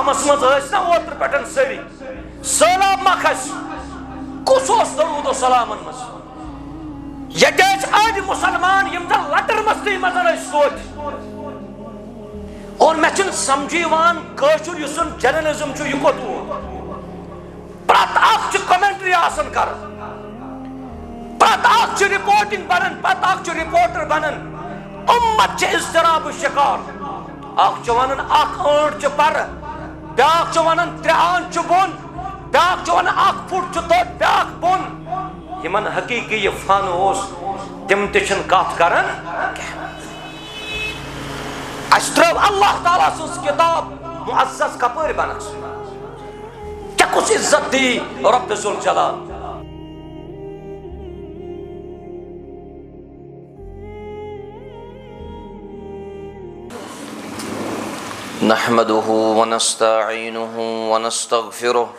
गामस मज ना ओत्र पे सरी सैलाब मा खस कुस दरूद सलामन मज ये अड़ मुसलमान यम जन लटर मस्ती मज सोच और मे समझ कशुर जर्नलिज्म यह कोत प्रत कमेंट्री आसन कर प्रत रिपोर्टिंग बनन पत रिपोर्टर बनन उम्मत इज़्तिराब शिकार वन अँट पर ब्या वन 3 आन बोन ब्या वन 1 फुट तोट ब्या बोन यमन हकीकी यह फन तिम कथ कर त्रो अल्लाह ताला सज किताब मुअज़्ज़ज़ कपर बनस क्या कुछ इज्जत दी रब्बे ज़ुल जलाल। नहमदुहु व नस्तईनुहु व नस्तगफिरुह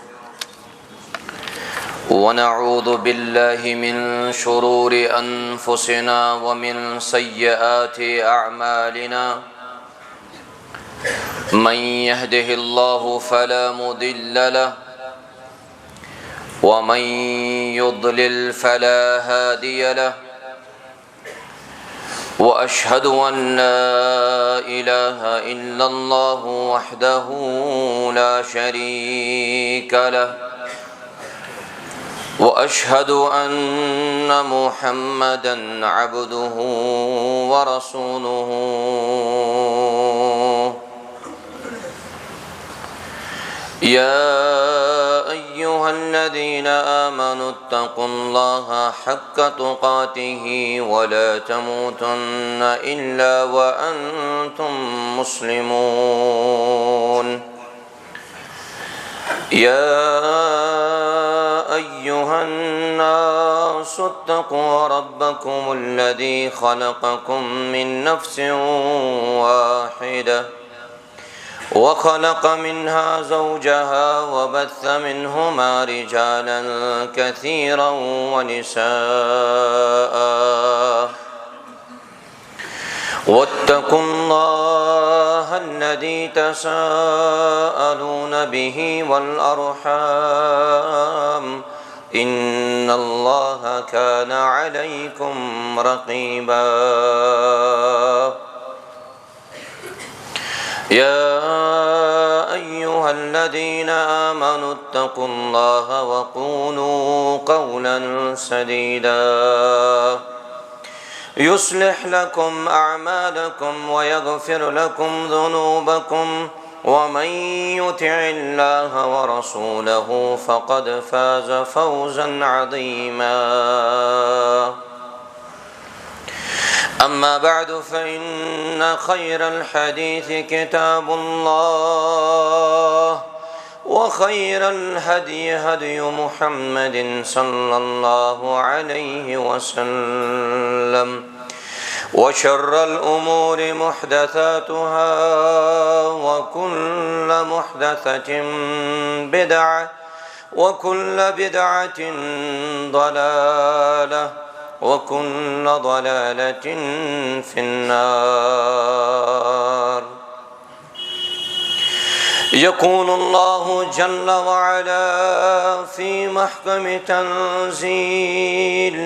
व नऊज़ु बिल्लाहि मिन शुरूरि अनफुसिना व मिन सय्यिआति अअमालिना मन यहदिहिल्लाहु फला मुदिल्ल लहु व मन युद्लिल फला हादिय लहु व अशहदु अन्न ला इलाहा इल्लल्लाहु वहदहु ला शरीक लहु व अशहदु अन्न मुहम्मदन अब्दुहु व रसूलुहु। या अय्युहल्लज़ीना आमनु इत्तक़ुल्लाहा हक़्क़ तुक़ातिही व ला तमूतुन्ना इल्ला व अंतुम मुस्लिमून। या अय्युहन्नासु इत्तक़ू रब्बकुमुल्लज़ी ख़लक़कुम मिन नफ़्सिन वाहिदह वखलक मिन्हा ज़ौजहा वबस्स मिन्हुमा रिजालन कसीरन वनिसाअ वत्तक़ुल्लाहल्लज़ी तसाअलून बिही वल अर्हाम इन्नल्लाहा कान अलैकुम रक़ीबा। या अय्युहल्लज़ीना आमनु इत्तक़ुल्लाहा वक़ूलू क़ौलन सदीदा युस्लिह लकुम अअमालकुम व यग़फिर लकुम ज़ुनूबकुम व मन युतिइल्लाहा व रसूलहु फ़क़द फ़ाज़ फ़ौज़न अज़ीमा। अम्मा बअद फ़इन्न ख़ैरल हदीस किताबुल्लाह व ख़ैरल हदी हदी मुहम्मदिन सल्लल्लाहु अलैहि वसल्लम व शर्रल उमूरि मुहदसातुहा व कुल्ल मुहदसतिन बिदअह व कुल्ल बिदअतिन ضलालह वकुल्ल ضलालतिन फिन्नार। यक़ूलुल्लाहु जल्ल व अला फ़ी महकम तंज़ील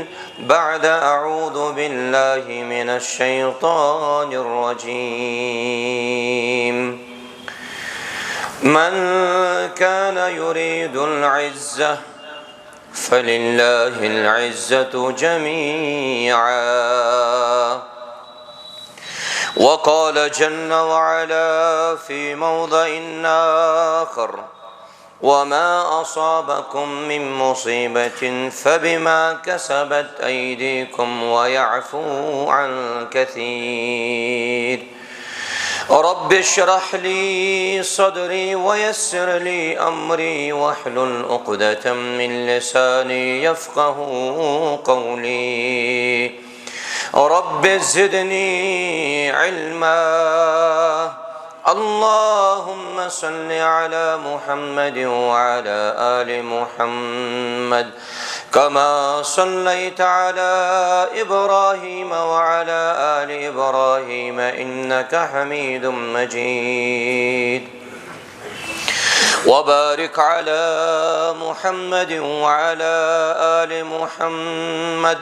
बअद अऊज़ु बिल्लाहि मिनश शैतानिर रजीम। मन कान युरीदुल इज़्ज़ह फ़लिल्लाहिल इज़्ज़तु जमीअन वक़ाल जल्ल वअला फ़ी मौज़िइन आख़र वमा असाबकुम मिन मुसीबतिन फ़बिमा कसबत अयदीकुम व यअफ़ू अन कसीर। रब्बि इश्रह ली सदरी व यस्सिर ली अमरी वहलुल उक़दतम मिन लिसानी यफ़क़हू क़ौली। रब्बि ज़िदनी इल्मा। अल्लाहुम्मा सल्लि अला मुहम्मद व अला आलि मुहम्मद कमा सल्लैता अला इब्राहीम व अला आलि इब्राहीम इन्नका हमीदुम मजीद। وبارك على محمد وعلى آل محمد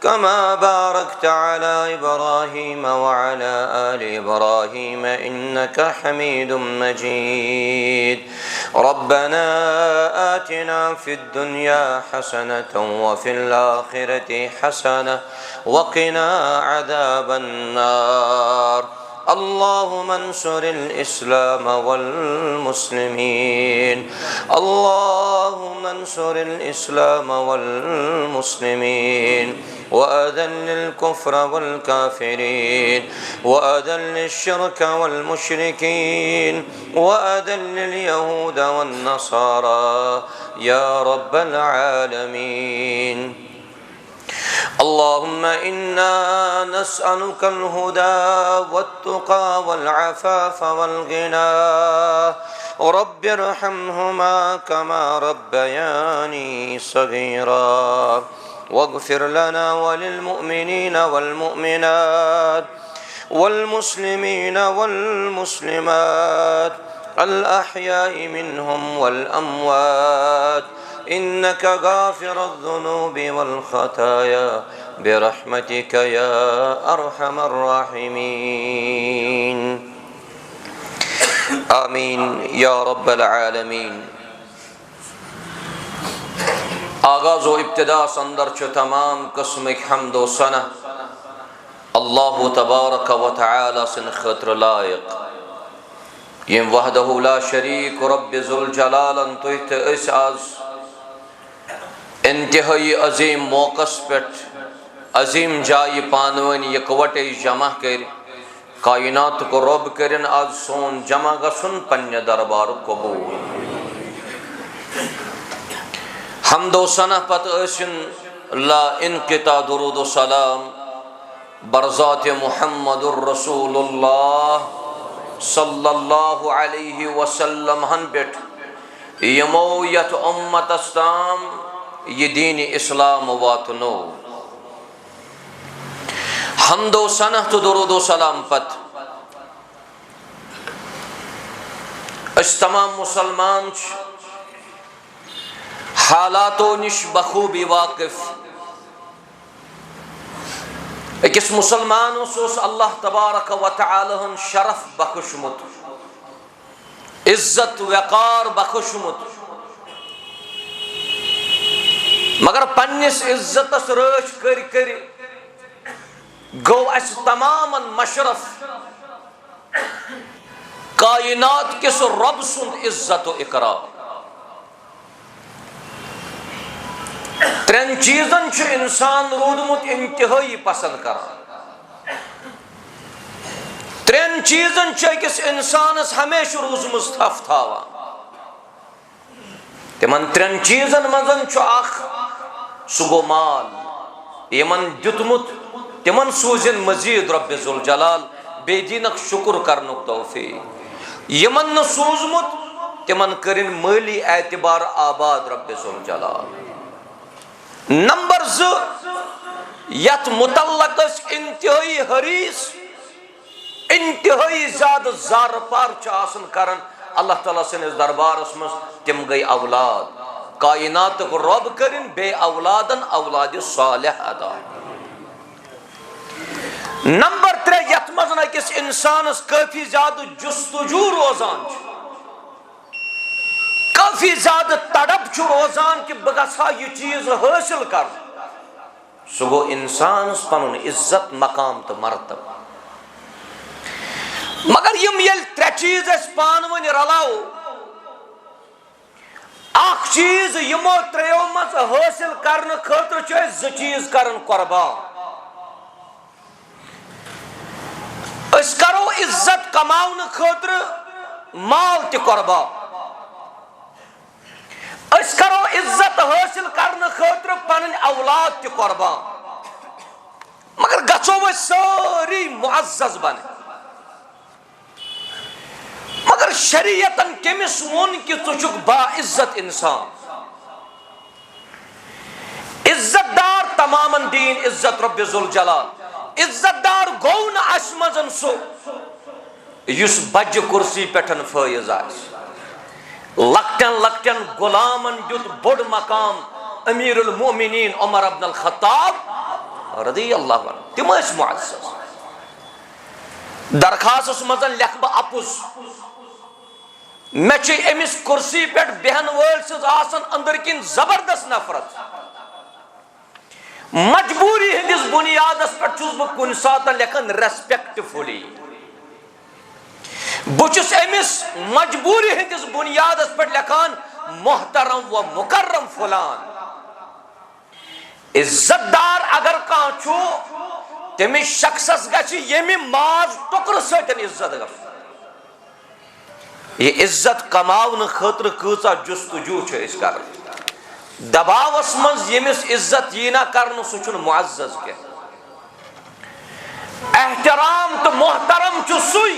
كما باركت على إبراهيم وعلى آل إبراهيم إنك حميد مجيد ربنا آتنا في الدنيا حسنة وفي الآخرة حسنة وقنا عذاب النار اللهم انصر الإسلام والمسلمين اللهم انصر الإسلام والمسلمين وأذل الكفر والكافرين وأذل الشرك والمشركين وأذل اليهود والنصارى يا رب العالمين اللهم إنا نسألك الهدى والتقى والعفاف والغنى رب ارحمهما كما ربياني صغيرا واغفر لنا وللمؤمنين والمؤمنات والمسلمين والمسلمات الأحياء منهم والأموات إنك غافر الذنوب والخطايا برحمتك يا أرحم الراحمين آمين يا رب العالمين आगाज़ व इब्तिदा संदर च तमाम किस्म हम्द व सना अल्लाह तबारक व तआला सिन खतर लायक यम वहदहु ला शरीक रब ज़ुल जलालन तुह ते अस आज इंतहाई अजीम मौक़स पेट अजीम जाय पानवन यकवटे जमा कर कायनात को रब करन आज सोन जमा गसुन पन्ने दरबार कबूल हम्दो सना पत असिन ला इनक़िता दुरूद व सलाम बरज़ात मुहम्मदुर रसूलुल्लाह सल्लल्लाहु अलैहि वसल्लम हन पेट यमो यत उम्मतस ताम ये दीन इस्लाम वातनो हम्दो सना तो दुरूद व सलाम पत अस तमाम मुसलमान हालातो निश बखूबी वाकिफ अकिस मुसलमान अल्लाह तबारक व तआला हन शरफ बखुशमुत इज्जत वक़ार बखुशमुत मगर पन्निस इज्जतस रच कर गो अस तमामन मशरफ कायनात किस रब सुंद इज्जत व इकरार त्रेन चीजन च इंसान रूदमुत इंतहाई पसंद कर त्रेन चीजन च अकिस इंसानस हमेशा रूजमुस थफ थावा तिमन त्रेन चीजन मजन च अख सु गो माल यमन दितमुत तिमन सूजिन मजीद रब ज़ुल जलाल बेदीनक शुक्र करनुक तौफीक यमन न सूजमुत तिमन करिन माली एतबार आबाद रब ज़ुल जलाल नंबर 2 यत मुतल्लक इंतहाई हरीस इंतहाई ज्यादा जार पार आसन करन अल्लाह ताला सिन दरबारस मज तिम गई औलाद कायनात को रब करिन बे औलादन औलाद सालिह अदा नंबर 3 यत मज किस इंसानस काफी ज्यादा जुस्तजू रोजान काफी ज्यादा तड़प रोजान कि बह गसा यह चीज हासिल कर सह गो इंसान पन इज्जत मकाम तो मरतब मगर यम ये 3 चीज पान वन रलाओ अख चीज यमो 3 मज हासिल करने खतर 2 चीज करन कुर्बान अस करो इज्जत कमाने खतर माल ते कुर्बान अस करो इज्जत हासिल करने खतर पन औलाद ते कुर्बान मगर गछो वो सारी मुअज्जज बन मगर शरीयतन केमिस वोन कि तुझुक बाइज्जत इंसान इज्जतदार तमामन दीन इज्जत रब ज़ुल जलाल इज्जतदार गो न अस मजन सो युस बज कुर्सी पेठन फैज आस लक लकटन लकटन गुलामन दुत बोड़ मकाम अमीरुल मोमिनीन उमर इब्न अल खत्ताब रज़ियल्लाहु अन्हु तिम मुअज़्ज़ज़ दरखास्त मजन लिख बह अपुज मे अमिस कुर्सी पे बेहन वल अंदर किन जबरदस्त नफरत मजबूरी हंदिस बुनियादस पे बह कुन सात लिखन रेस्पेक्टफुली बुचुस अमिस मजबूरी हंदिस बुनियादस पे लिखान मोहतरम व मुकर्रम फलान इज्जतदार अगर कह तमिस शख्सस गमि माज टुकर सतन इज्जत ग ये इज्जत कमावन खतर कचा जुस्तजू कर दबावस मज यमिस इज्जत यी ना कर सह मुअज़्ज़ज़ के एहतराम तो मोहतरम सुई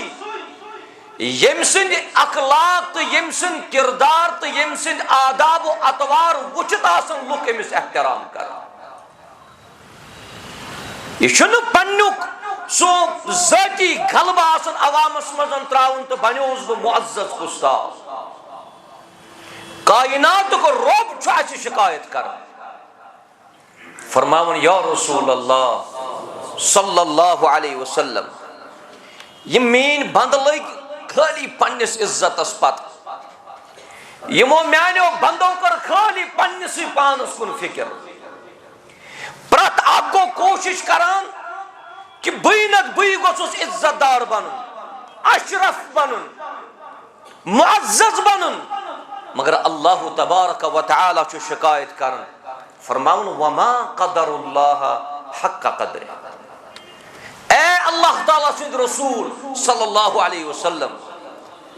यम सिंद अखलाक तो यम सिंद किरदार तो यम सिंद आदाब व अतवार वुचित आसन लुक अमिस एहतराम कर यह पन्नुक सो ज़ाती गलबा आसन अवामस मजन त्राउन तो बन्योस बह मुअज़्ज़ज़ गुस्ताख कायनात को रब शिकायत कर फरमावन या रसूल अल्लाह सल्लल्लाहु अलैहि वसल्लम ये मीन बंद लग खाली पन्निस इज्जतस पत यमो म्यानो बंदो कर खाली पन्निस पानस कुन फिक्र प्रत आपको कोशिश करान कि बई गोसुस इज्जतदार बनन अशरफ बनन मुअज़्ज़ज़ बनन मगर अल्लाह तबारक व तआला शिकायत करन फरमाउन वमा क़दरुल्लाह हक़्क़ क़द्रिह ए अल्लाह ताला सिंद रसूल सल्लल्लाहु अलैहि वसल्लम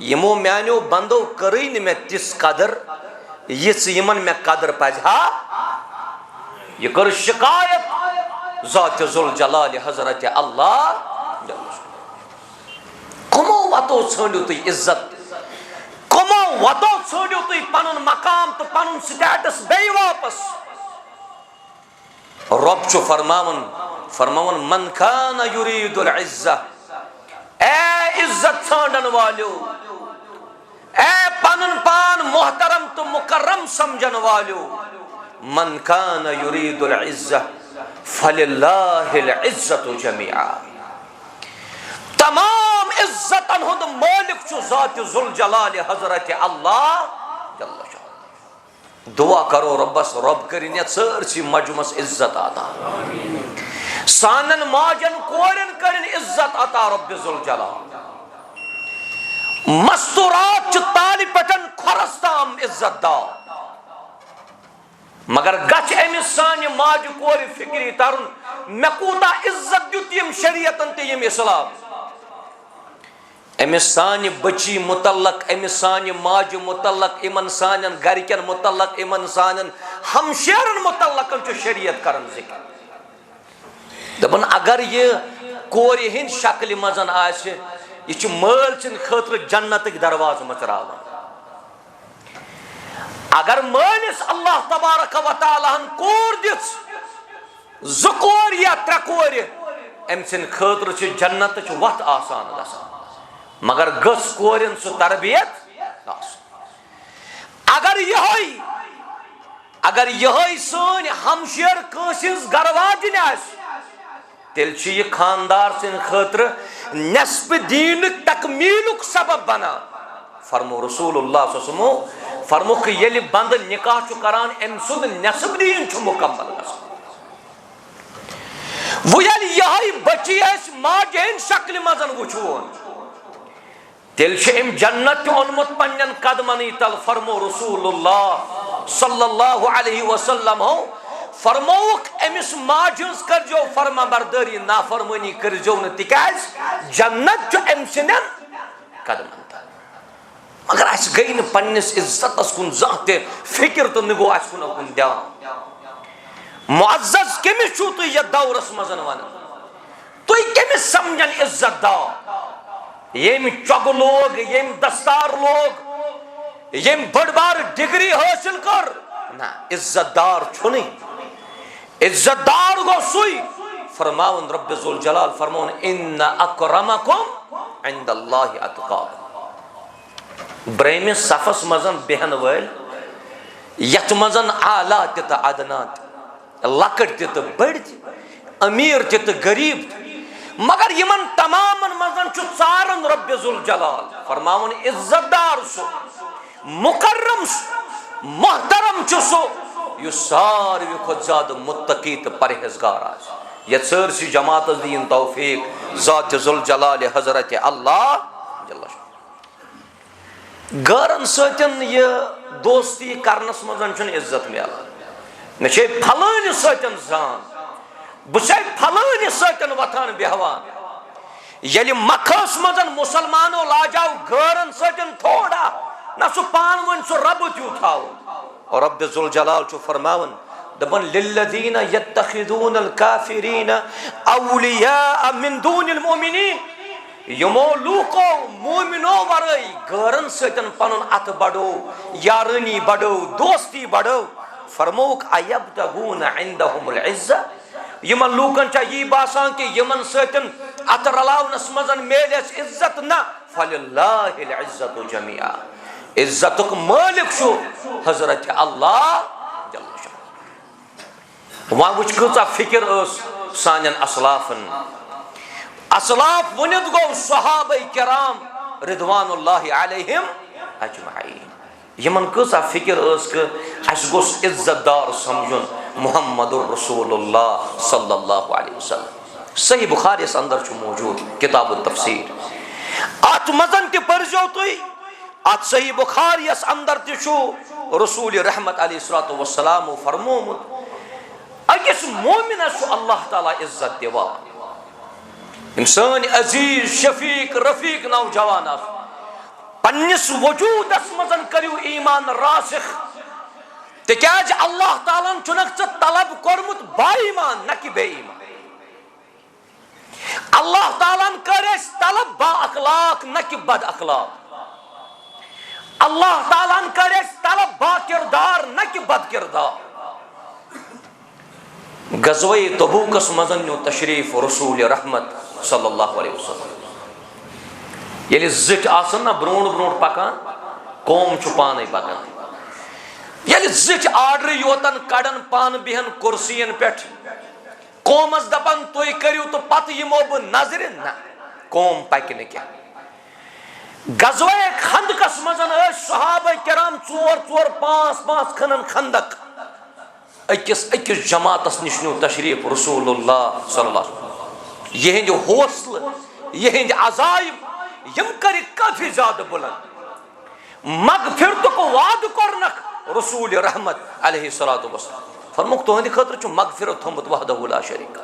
यमो म्यानो बंदो करई न मे तिस कदर यिस यमन मे कदर पजहा ये कर शिकायत ज़ात ज़ुल जलाल हज़रत अल्लाह कमो वतो छंडू तुई इज्जत कमो वतो छंडू तुई पनुन मकाम तो पनुन स्टेटस बे वापस रब छु फरमावन मन कान युरीदुल इज्जा ए इज्जत छांडन वालो ए पनुन पान मोहतरम तो मुकर्रम समझन वालो मन कान युरीदुल इज्जा फलिल्लाहिल इज्जतु जमीआ तमाम इज्जतन हुद मालिक छु ज़ात ज़ुल जलाल हज़रत अल्लाह जल्ल शाह दुआ करो रब्बस रब करिन सरसी मजमस इज्जत अता सानन माजन कोरन करिन इज्जत अता रब्ब ज़ुल जलाल मस्तूरात च ताली पटन खरस्ताम इज्जत दा मगर गच अमिस सान माज कोर फिक्री तरन मे कूता इज्जत दुत यम शरीयतन ते यम इस्लाम अमिस सान बची मुतल्लक अमिस सान माज मुतल्लक इमन सानन गरकन मुतल्लक इमन सानन हमशेरन मुतल्लक शरीयत करन जिक्र दपन अगर ये कोर हिंद शक्ल मजन आसे यह मल सिंद खतर जन्नत दरवाज मचरावन अगर मानिस अल्लाह तबारक व तआला कोर दिस ज कोर या त्रे कोर अम सिंद खतर जन्नत वत आसान गसान मगर गस कोरन सु तरबियत अगर यह सन हमशेर कंसिस गरवाजिन तेल यह खानदार सिंद खतर नस्ब दीन तकमीलुक सबब बना फरमो रसूलुल्लाह सल्लल्लाहु अलैहि वसल्लम फरमो कि ये बंद निकाह करान अम सुद नस्ब दीन मुकम्मल वो यह बची माजन शक्ल मजन वुचोन तेल अम जन्नत ओनमुत पन्न कदमन तल फरमो रसूलुल्लाह सल्लल्लाहु अलैहि वसल्लम फरमोक अमिस माजस कर जो फरमा बरदारी नाफरमानी कर जो न तिकाज जन्नत अम सिंद कदमन मगर अस गई न पन्निस इज्जतस कुन जाते फिक्र तो न गो अस कुन ध्यान मुअज़्ज़ज़ केमिस छु तु ये दौरस मजन वन तु केमिस समझन इज्जतदार येम चग लोग येम दस्तार लोग येम बड़ बार डिग्री हासिल कर ना इज्जतदार छु नहीं इज्जतदार गो सुई फरमावन रब्ब ज़ुल जलाल फरमावन इन्ना अकरमकुम इंदल्लाहि अतकाकुम ब्रह्मिस सफस मजन बेहन वल यथ मजन आला तो अदना लकट तो बड़ अमीर तो गरीब मगर यमन तमाम मजन चारन रब्बे जुल जलाल फरमावन इज्जतदार सो मुकर्रम मोहतरम सो यु सारवी खुद ज्यादा मुत्तकी तो परहेजगार आज ये सरसी जमात दीन तौफीक ज़ात जुल जलाल हजरत अल्लाह गरन सतन ये दोस्ती करनस मजन इज्जत मिलान मे फलान सतन जान बह फलान सतन वथान बेहवान ये मखस मजन मुसलमानो लाजाव गरन सतन थोड़ा ना सह पान वन सह रब त्यू थाव और रब्बे जुल जलाल फरमावन दपन लिल्लज़ीना यत्तखिज़ूनल काफ़िरीना औलिया मिन दूनिल मोमिनीन यमो लूको मोमिनो वरई गरन सतन पनुन अत बढ़ो यारनी बढ़ो दोस्ती बढ़ो फरमोक अयब्तगून इंदहुमुल इज्जा यमन लूकन चा यी बासान कि यमन सतन अत रलावनस मजन मेलस इज्जत ना फलिल्लाहिल इज्जतु जमीआ इज्जतुक मालिक शो हजरत अल्लाह वह वुच कचा फिक्र सानन असलाफन असलाफ वनित गो सहाबा किराम रिदवानुल्लाहि अलैहिम अजमईन यमन कचा फिक्र अस गोस इज्जतदार समझुन मुहम्मदुर रसूलुल्लाह सल्लल्लाहु अलैहि वसल्लम सही बुखारी अंदर मौजूद किताब तफसीर अत मजन ते परजो तुई अत सही बुखारी अंदर ते रसूल रहमत अलैहिस्सलातु वस्सलाम फरमोमुत अकिस मोमिनस अल्लाह ताला इज्जत दिवान इंसान अजीज शफीक रफीक नौजवान पन्निस वजूदस मजन करियो ईमान रासिख तिक्याज अल्लाह ताला चुनक तलब कोरमुत बाईमान न कि बेईमान अल्लाह ताला करे तलब बा अखलाक न कि बद अखलाक अल्लाह ताला करे तलब बा किरदार न कि बद किरदार गज़वे तबूकस मजन न्यू तशरीफ रसूल रहमत सल्लल्लाहु अलैहि वसल्लम ये जिट आसन ना ब्रोड ब्रोड पकान कौम पान पकान ये जिट आर्डर योतन कड़न पान बिहन कुर्सियन पे कौमस दपन तुई करियो तो पत यमो बह नजर ना कौम पक क्या गज़वे खंदकस मजन सहाबा किराम 4 5 5 खनन खंदक अकिस अकिस जमातस निश न्यू तशरीफ रसूलुल्लाह सल्लल्लाहु अलैहि वसल्लम यहंद हौसल यहंद अजाइब यम कर काफी ज्यादा बुलंद मगफिरत को वाद करनक रसूल रहमत अलैहिस्सलातु वस्सलाम फरमुक तुहंद खतर छु मगफिरत थमुत वहदहु ला शरीक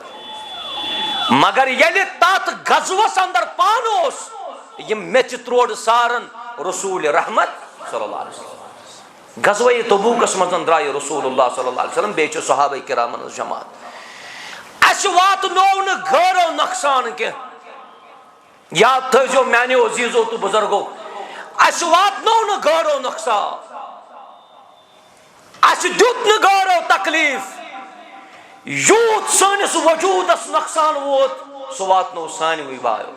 मगर यले तात गज़वस अंदर पानोस यम मेच त्रोड सारन रसूल रहमत सल्लल्लाहु अलैहि वसल्लम गज़वे तबूकस मजन द्राय रसूलुल्लाह सल्लल्लाहु अलैहि वसल्लम बेच सहाबा किरामन जमात अस वात नो न गरो नुकसान के याद थो मानो अजीजो तो बुजुर्गो अस वात नो न गरो नुकसान अस दुत न गरो तकलीफ यूत सानिस वजूदस नुकसान वोत सो वात नो सानवी बायो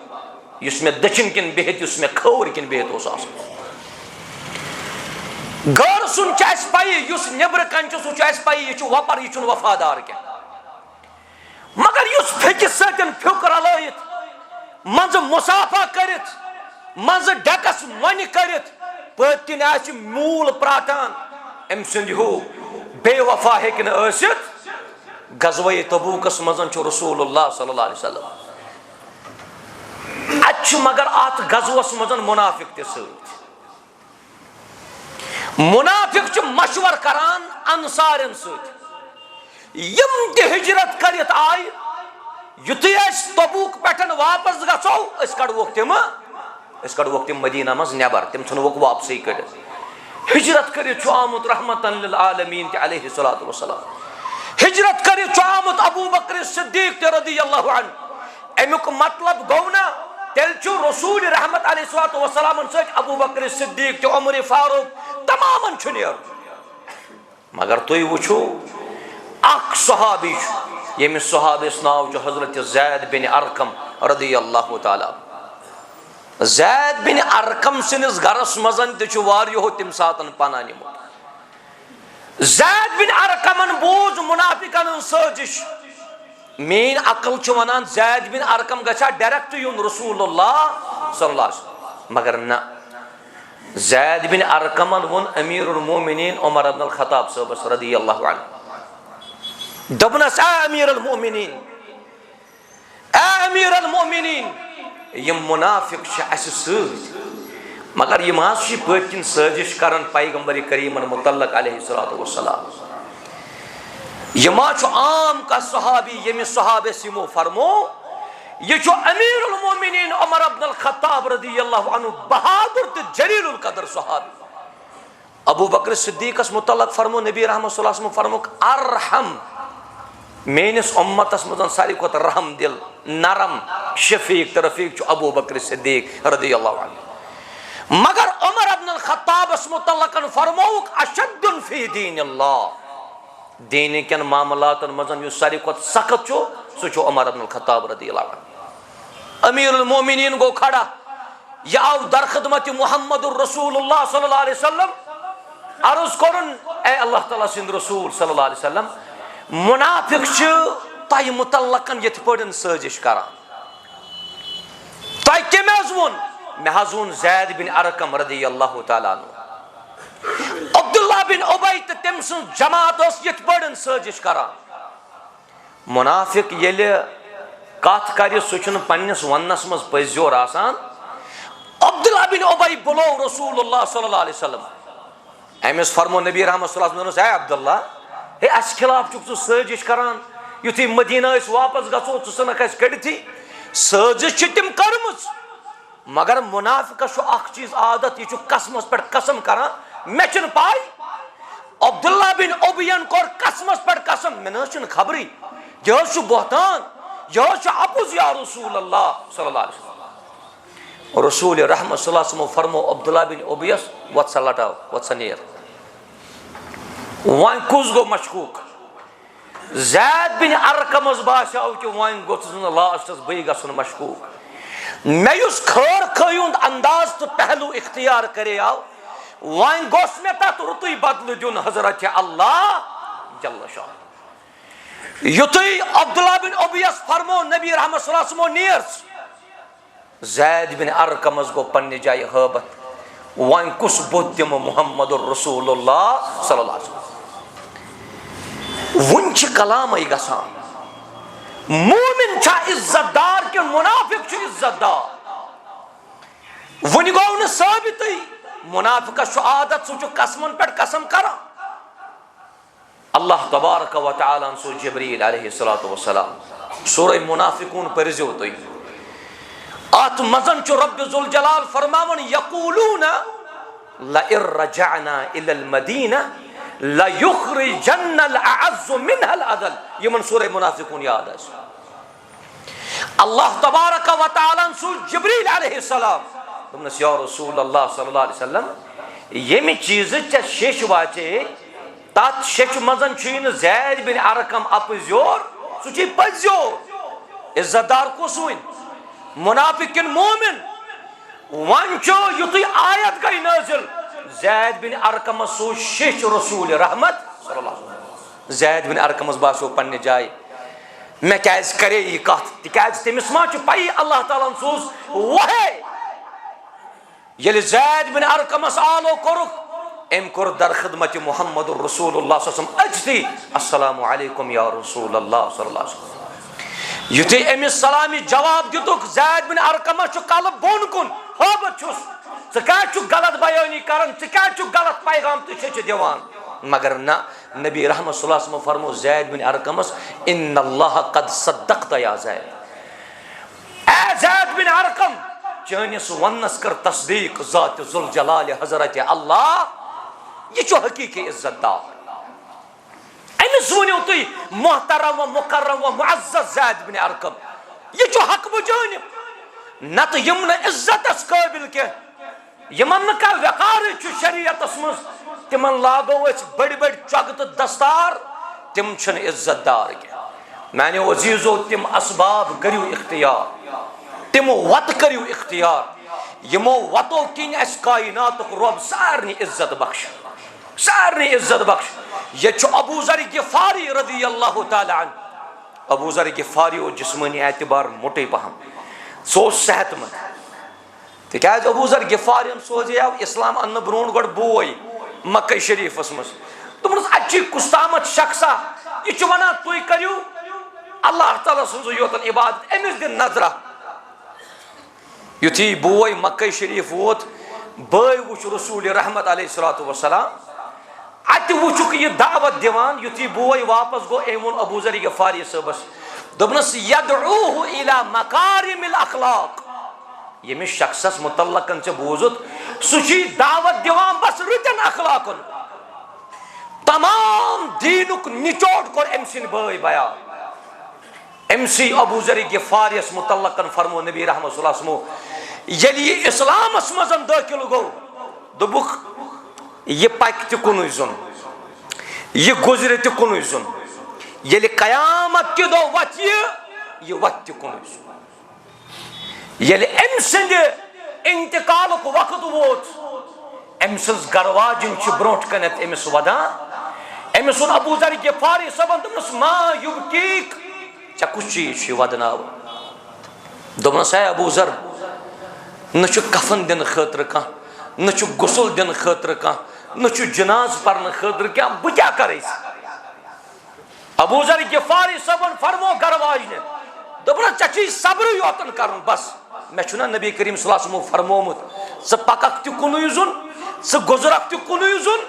युस मे दक्षिण किन बेहत युस मे खौर किन बेहत ओस आसन घर सुन पाई युस नबर कन सह पाई यह वपर यह वफादार क्या मगर युस फकिस सतन फ्युक रलत मज मुसाफा करित मज डकस वन करित पतिन आस मूल प्राटान अम सुंद हू बेवफा हेक गज़वे तबूकस मजन रसूलुल्लाह सल्लल्लाहु अलैहि वसल्लम अच मगर अत गज़वस मजन मुनाफिक ते सत मुनाफिक मशवर करान अंसारन सम ते हिजरत करित आय युति तबूक पे वापस गो कड़वोक तिम मदीना मज नबर तिम छुनवुक वापस कड़ हिजरत करित आमुत रहमतन लिल आलमीन अलैहिस्सलातु वस्सलाम हिजरत करित आमुत अबू बकर सिद्दीक रदियल्लाहु अन्हु अमुक मतलब गो ना तेल रसूल रहमत अलैहिस्सलातु वस्सलाम अबू बकर सिद्दीक उमर फारूक तमामन मगर तुम वो अख सहाबी यमिस सहाबिस नाव हजरत ज़ैद बिन अरकम रदियल्लाहु ताला ज़ैद बिन अरकम सिंदिस घरस मजन तो तम सात पना निमुत। ज़ैद बिन अरकमन बूझ मुनाफिकन साजिश। मेन अकल वनान ज़ैद बिन अरकम गछा डायरेक्ट यून रसूलुल्लाह सल्लल्लाहु अलैहि वसल्लम, मगर न ज़ैद बिन अरकमन वोन अमीरुल मोमिनीन उमर इब्न खत्ताब साहबस रदियल्लाहु अन्हु दबनस अमीरुल मोमिनीन, अमीरुल मोमिनीन यम मुनाफिक सत, मगर यम पत्किन साजिश करान पैगंबर करीमन मुतल्लक अलैहिस्सलातु वस्सलाम। यम आम का सहाबी यमिस सहाबस यमो फरमो यह अमीरुल मोमिनीन उमर इब्न खत्ताब रदियल्लाहु अन्हु बहादुर तो जलीलुल कदर सहाबी। अबू बकर सिद्दीकस मुतल्लक फरमो नबी रहमत सल्लल्लाहु अलैहि वसल्लम फरमो अरहम, मेनिस उम्मतस मजन सारी खुद रहम दिल नरम शफीक तरफीक अबू बकर सिद्दीक रदियल्लाहु अन्हु। मगर उमर इब्न खत्ताबस मुतल्लकन फरमोक अशद्दुन फी दीनिल्लाह, दीन केन मामलातन मजन यु सारी खुद सख्त छो सो उमर इब्न खत्ताब रदियल्लाहु अन्हु। अमीरुल मोमिनीन गो खड़ा, यह आव दर खिदमत मुहम्मदुर रसूलुल्लाह सल्लल्लाहु अलैहि वसल्लम। अर्ज करन ए अल्लाह ताला सिंद रसूल सल्लल्लाहु अलैहि वसल्लम, मुनाफिक तय मुतल्लकन यथ पड़न साजिश करान, तय कम वोन मे वोन ज़ैद बिन अरकम रदियल्लाहु ताला अन्हु। अब्दुल्लाह बिन उबई तो तम सं जमात यथ पड़न साजिश करान। मुनाफिक येले कथ कर सह पन्नस वनस मज पजोर आसान। अब्दुल्लाह बिन उबई बुलो रसूलुल्लाह सल्लल्लाहु अलैहि वसल्लम, अमिस फरमो नबी रहमत सल्लल्लाहु अलैहि वसल्लम, अब्दुल्लाह हे अस खिलाफ चुक साजिश करान, युथी मदीना वापस गो सनक कड़ी साजिश तम कर्म, मगर मुनाफिक चीज आदत यह कसमस पे कसम करान मे पाई। अब्दुल्लाह बिन उबयन कोर कसमस पे कसम, मे न खबरी यह बहतान, यह अपुज या रसूल अल्लाह सल्लल्लाहु अलैहि वसल्लम। रसूल रहमत सल्लल्लाहु अलैहि वसल्लम फरमो अब्दुल्लाह बिन उबयस वत सा लटाव वत सा नेर। वन कुस गो मशकूक, ज़ैद बिन अरकमस बाशाव कि वन गोस लास्टस बी गसन मशकूक। मेयुस खर खयुंद अंदाज तो पहलू इख्तियार करे आव, वन गोस मे तत रुतुई बदल दुन हजरत अल्लाह जल्ल शाह। युतुई अब्दुल्लाह बिन उबयस फरमो नबी रहमत सल्लल्लाहु अलैहि वसल्लम नियर्स, ज़ैद बिन अरकमस गो पन्ने जाय हबत, वन कुस बुद्धिम मुहम्मदुर रसूलुल्लाह सल्लल्लाहु अलैहि वसल्लम। वन कलाम गसान, मोमिन छा इज्जतदार के मुनाफिक छु इज्जतदार। वन गो न साबित मुनाफिक आदत सह कसमन पे कसम करा। अल्लाह तबारक व तआला सो जिब्रील अलैहिस्सलातु वस्सलाम सूरह मुनाफिकून परजो तुई आत मजन च रब जुल जलाल फरमावन यकूलून ला इन रजअना इलल मदीना ला युखरिजन्न अल अअज़्ज़ु मिनहा अल अज़ल। यमन सूरह मुनाफिकून याद है। अल्लाह तबारक व तआला सो जिब्रील अलैहिस्सलाम तुमने या रसूल अल्लाह सल्लल्लाहु अलैहि वसल्लम यमि चीज च शेष वाचे तत शेष मजन छुन ज़ैद बिन अरकम अपजोर सु पजोर इज्जतदार कुस वन मुनाफिक किन मोमिन। वन युतु आयत गई नाजिल ज़ैद बिन अरकम सो शेष रसूल रहमत सल्लल्लाहु अलैहि वसल्लम। ज़ैद बिन अरकम बासो पन्ने जाय मे क्या करे यह कथ तिकाज तमिस मा पई अल्लाह ताला सोज वहे ये ज़ैद बिन अरकमस आलो कोरुक एम कोर दर खिदमत मुहम्मद रसूलुल्लाह सल्लल्लाहु अलैहि वसल्लम अजती अस्सलामु अलैकुम या रसूलल्लाह सल्लल्लाहु अलैहि वसल्लम। युति अमिस सलामी जवाब दितुक ज़ैद बिन अरकमस कल बोन कुन हबत छुस क्या गलत बयानी करन क्या गलत पैगाम तो दिवान, मगर ना नबी रहमत सल्लल्लाहु अलैहि वसल्लम फरमो ज़ैद बिन अरकमस इन्नल्लाह कद सद्दक़त या ज़ैद, ए ज़ैद बिन अरकम चानिस वन्नस कर तस्दीक ज़ात जुल जलाल हजरत अल्लाह यह हकीकी इज्जतदार। अमिस वनो तुम मोहतरम व मुकर्रम व मुअज़्ज़ज़ ज़ैद बिन अरकम यह हक बजानिब न तो यम न इज्जतस काबिल के यमन न का वकार शरीयतस मज तिमन लागो बड़ बड़ चग तो दस्तार तिम इज्जतदार के। मैंने अजीजो तिम असबाब करियो इख्तियार, तिम वत करियो इख्तियार। यमो वतो किन अस कायनात रब सारनी इज्जत बख्श, सारनी इज्जत बख्श। ये अबू ज़र गिफ़ारी रज़ी अल्लाह तआला अन्हु। अबू ज़र गिफ़ारी और जिस्मानी एतबार मोटे पहम, सो सेहतमंद। तिकाज अबू ज़र गिफ़ारी सोजे आव इस्लाम अन्न ब्रोन गड बोय मक्का शरीफस मज दोपस अच्छी कुस्तामत शख्सा यह वनान तुम करू अल्लाह ताला सुन योतन इबादत अमिस दिन नजरा। युथी बोय मक्का शरीफ वोत बय वुच रसूल रहमत अलैहिस्सलातु वस्सलाम अत वुचुक यह दावत दिवान। युथी बोय वापस गो एवं अबू ज़र गिफ़ारी सबस दोपनस यदऊहु इला मकारिमिल अखलाक। यमिस शख्सस मुतल्लकन से बोजुत सुची दावत दिवान बस रुतन अखलाकुन तमाम दीनुक निचोड़ कोर एमसिन बय बयान। एमसी अबू ज़र गिफ़ारियस मुतल्लकन फरमो नबी रहमत सल्लल्लाहु अलैहि वसल्लम यलि इस्लामस मजन दाखिल गो दोबुख ये पक त कुन जुन ये गुजरे त कुन जुन यलि कयामत के दो वत ये वत त कुन जुन यलि एमसिंद इंतकालुक वक्त वोत एमसिस गरवाजिन ब्रोट कनत एमिस वदान एमिस अबू ज़र गिफ़ारी सबन दोपनस मा युबकीक चा कुछ चीज वदनाव दोपनस है अबू ज़र न कफन दिन खतर कह न गुसल दिन खतर कह न जनाज पढ़ने खतर क्या बह क्या कर। अबू ज़र गिफ़ारी सबन फरमो गरवाजन दोपनस ची सब्र योतन कर बस मे छुना नबी करीम सल्लल्लाहु अलैहि वसल्लम फरमोमुत स पकक त कुन जुन स गुजरक त कुन जुन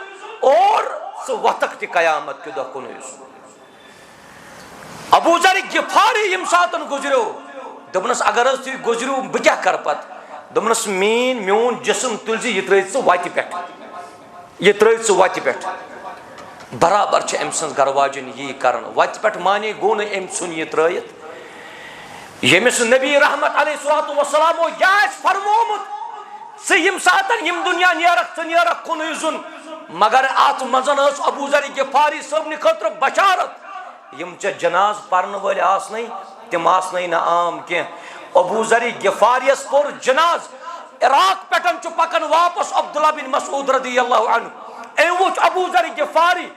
और स वतक त कयामत के दो कुन जुन। अबू ज़र गिफ़ारी यम सातन गुजरो दोपनस अगर तुम गुजरू बह क्या कर पत दोपनस म्योन जिस्म तुलजी यह त्र वत पे यह त्र वत पे बराबर अम सज गरवाजन यी कर वत पे माने गो न अम सुन यह त्रत यमिस नबी रहमत अलैहिस्सलातु वस्सलाम यह फरमोमुत स यम सातन यम दुनिया नेरक स नेरक कुन जुन मगर अत मजन अबू ज़र गिफ़ारी सबन खतर बशारत यम चे जनाज पढ़ने वाले आसन तिम आसन न आम कह। अबू ज़र गिफ़ारियस पोर जनाज इराक पेटन पकन वापस अब्दुल्ला बिन मसऊद रज़ियल्लाहु अन्हु एम वो अबू ज़र गिफ़ारी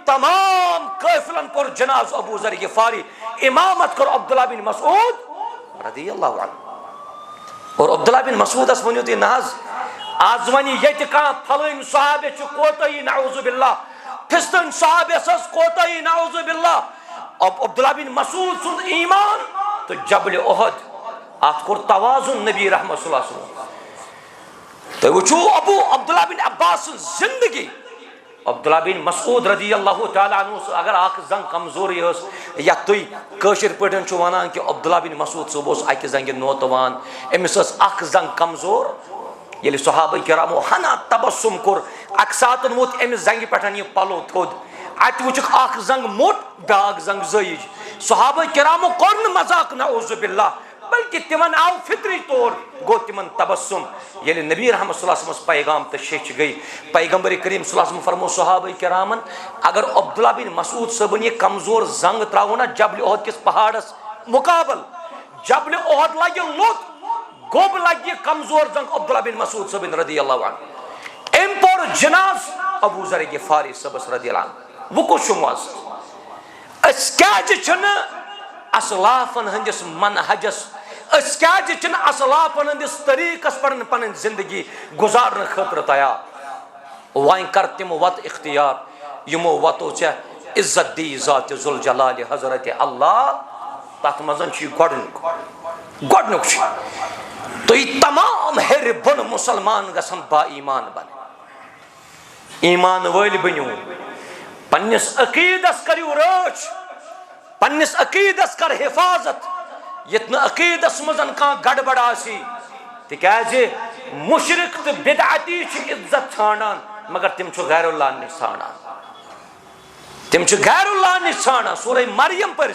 तमाम काफिलन पोर जनाज अबू ज़र गिफ़ारी इमामत कर अब्दुल्ला बिन मसऊद रज़ियल्लाहु अन्हु। और अब्दुल्ला बिन मसऊद वनो तुम नज आज वन ये फलन सहाबे कोतही नऊज़ु बिल्लाह फिस्तन सहाबे कोतही नऊज़ु बिल्लाह। अब अब्दुल्ला बिन मसऊद सुन ईमान तो जबल उहद अत कोर तवाजुन नबी रहमत सल्लल्लाहु अलैहि वसल्लम। तो वो अबू अब्दुल्ला बिन अब्बास जिंदगी अब्दुल्ला बिन मसऊद रज़ियल्लाहु तआला अन्हु अगर अख जंग कमजोरी या तुई कशिर पटन वनान कि अब्दुल्ला बिन मसऊद सब अक जंग नौतवान अमिस अख जंग कमजोर ये सहाबा किरामो हना तबस्सुम कोर अक सातन वोत अमिस जंग पे यह पलो थोद अत वुचक अख जंग मोट ब्याक जंग जयीज सहाबा किरामो कोर न मजाक नऊज़ु बिल्लाह बल्कि तिमन आव फित्री तौर गो तिमन तबस्सुम ये नबी रहमत सल्लल्लाहु अलैहि वसल्लम पैगाम तशरीह गई पैगम्बर करीम सल्लल्लाहु अलैहि वसल्लम फरमो सहाबा किरामन अगर अब्दुल्ला बिन मसऊद सबन ये कमजोर जंग त्रावो ना जबल उहद किस पहाड़स मुकाबल जबल उहद लगे लोत गोब लगे कमजोर जंग अब्दुल्ला बिन मसऊद सबन रज़ियल्लाहु अन्हु एम पोर जनाज अबू ज़र गिफ़ारी सबस रज़ियल्लाहु अन्हु वो कुछ अस क्या असलाफन हंदिस मनहजस अस क्या असलाफन हंदिस तरीकस पर पन जिंदगी गुजारने खतर तैयार वन कर तिम वत इख्तियार यमो वतो चे इज्जत दी ज़ात ज़ुल जलाल हज़रत अल्लाह तथ मजन गोडनुक तो ये तमाम हेर बन मुसलमान गसन बा ईमान बन ईमान वल बनो पन्निस अकीदस करियो रच पन्निस अकीदस कर हिफाजत यत अकीदस मजन का गड़बड़ आसी तिकाजे मुशरिक तो बिदअती इज्जत छानान मगर तिम गैरुल्लाह निश छानान तिम गैरुल्लाह निश छानान सूरह मरियम पर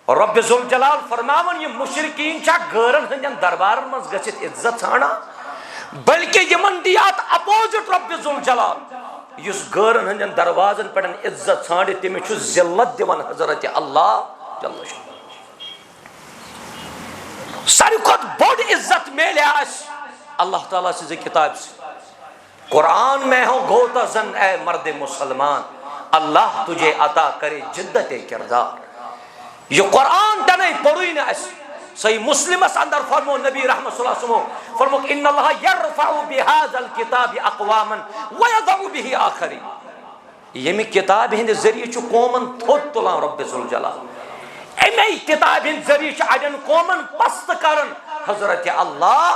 रब्बे ज़ुल जलाल फरमावन ये मुशरिकीन गैरन हंदन दरबार मज गछित इज्जत छानान बल्कि यमन दियात अपोजिट रब्बे ज़ुल जलाल युस गैरन हंदन दरवाजन पे इज्जत छाड़ तमिस जिल्लत दिवान हजरत अल्लाह जल्ल शाह सारी खुद बड़ इज्जत मिले अल्लाह ताला से किताब से कुरान में हो गोता जन ए मर्द मुसलमान, अल्लाह तुझे अता करे जिद्दत किरदार। ये कुरान तने पढ़ी न सही मुस्लिम अंदर फरमो नबी रहमत सल्लल्लाहु अलैहि वसल्लम फरमो इन्नल्लाह यरफउ बिहाज़ल किताबि अक़वामन व यदउ बिही आखरीन। यमि किताब हिंद जरिए छु कौमन थोत तुलान रब्बे जुल जलाल। एमे किताब हिंद जरिए छु अजन कौमन पस्त करन हजरत अल्लाह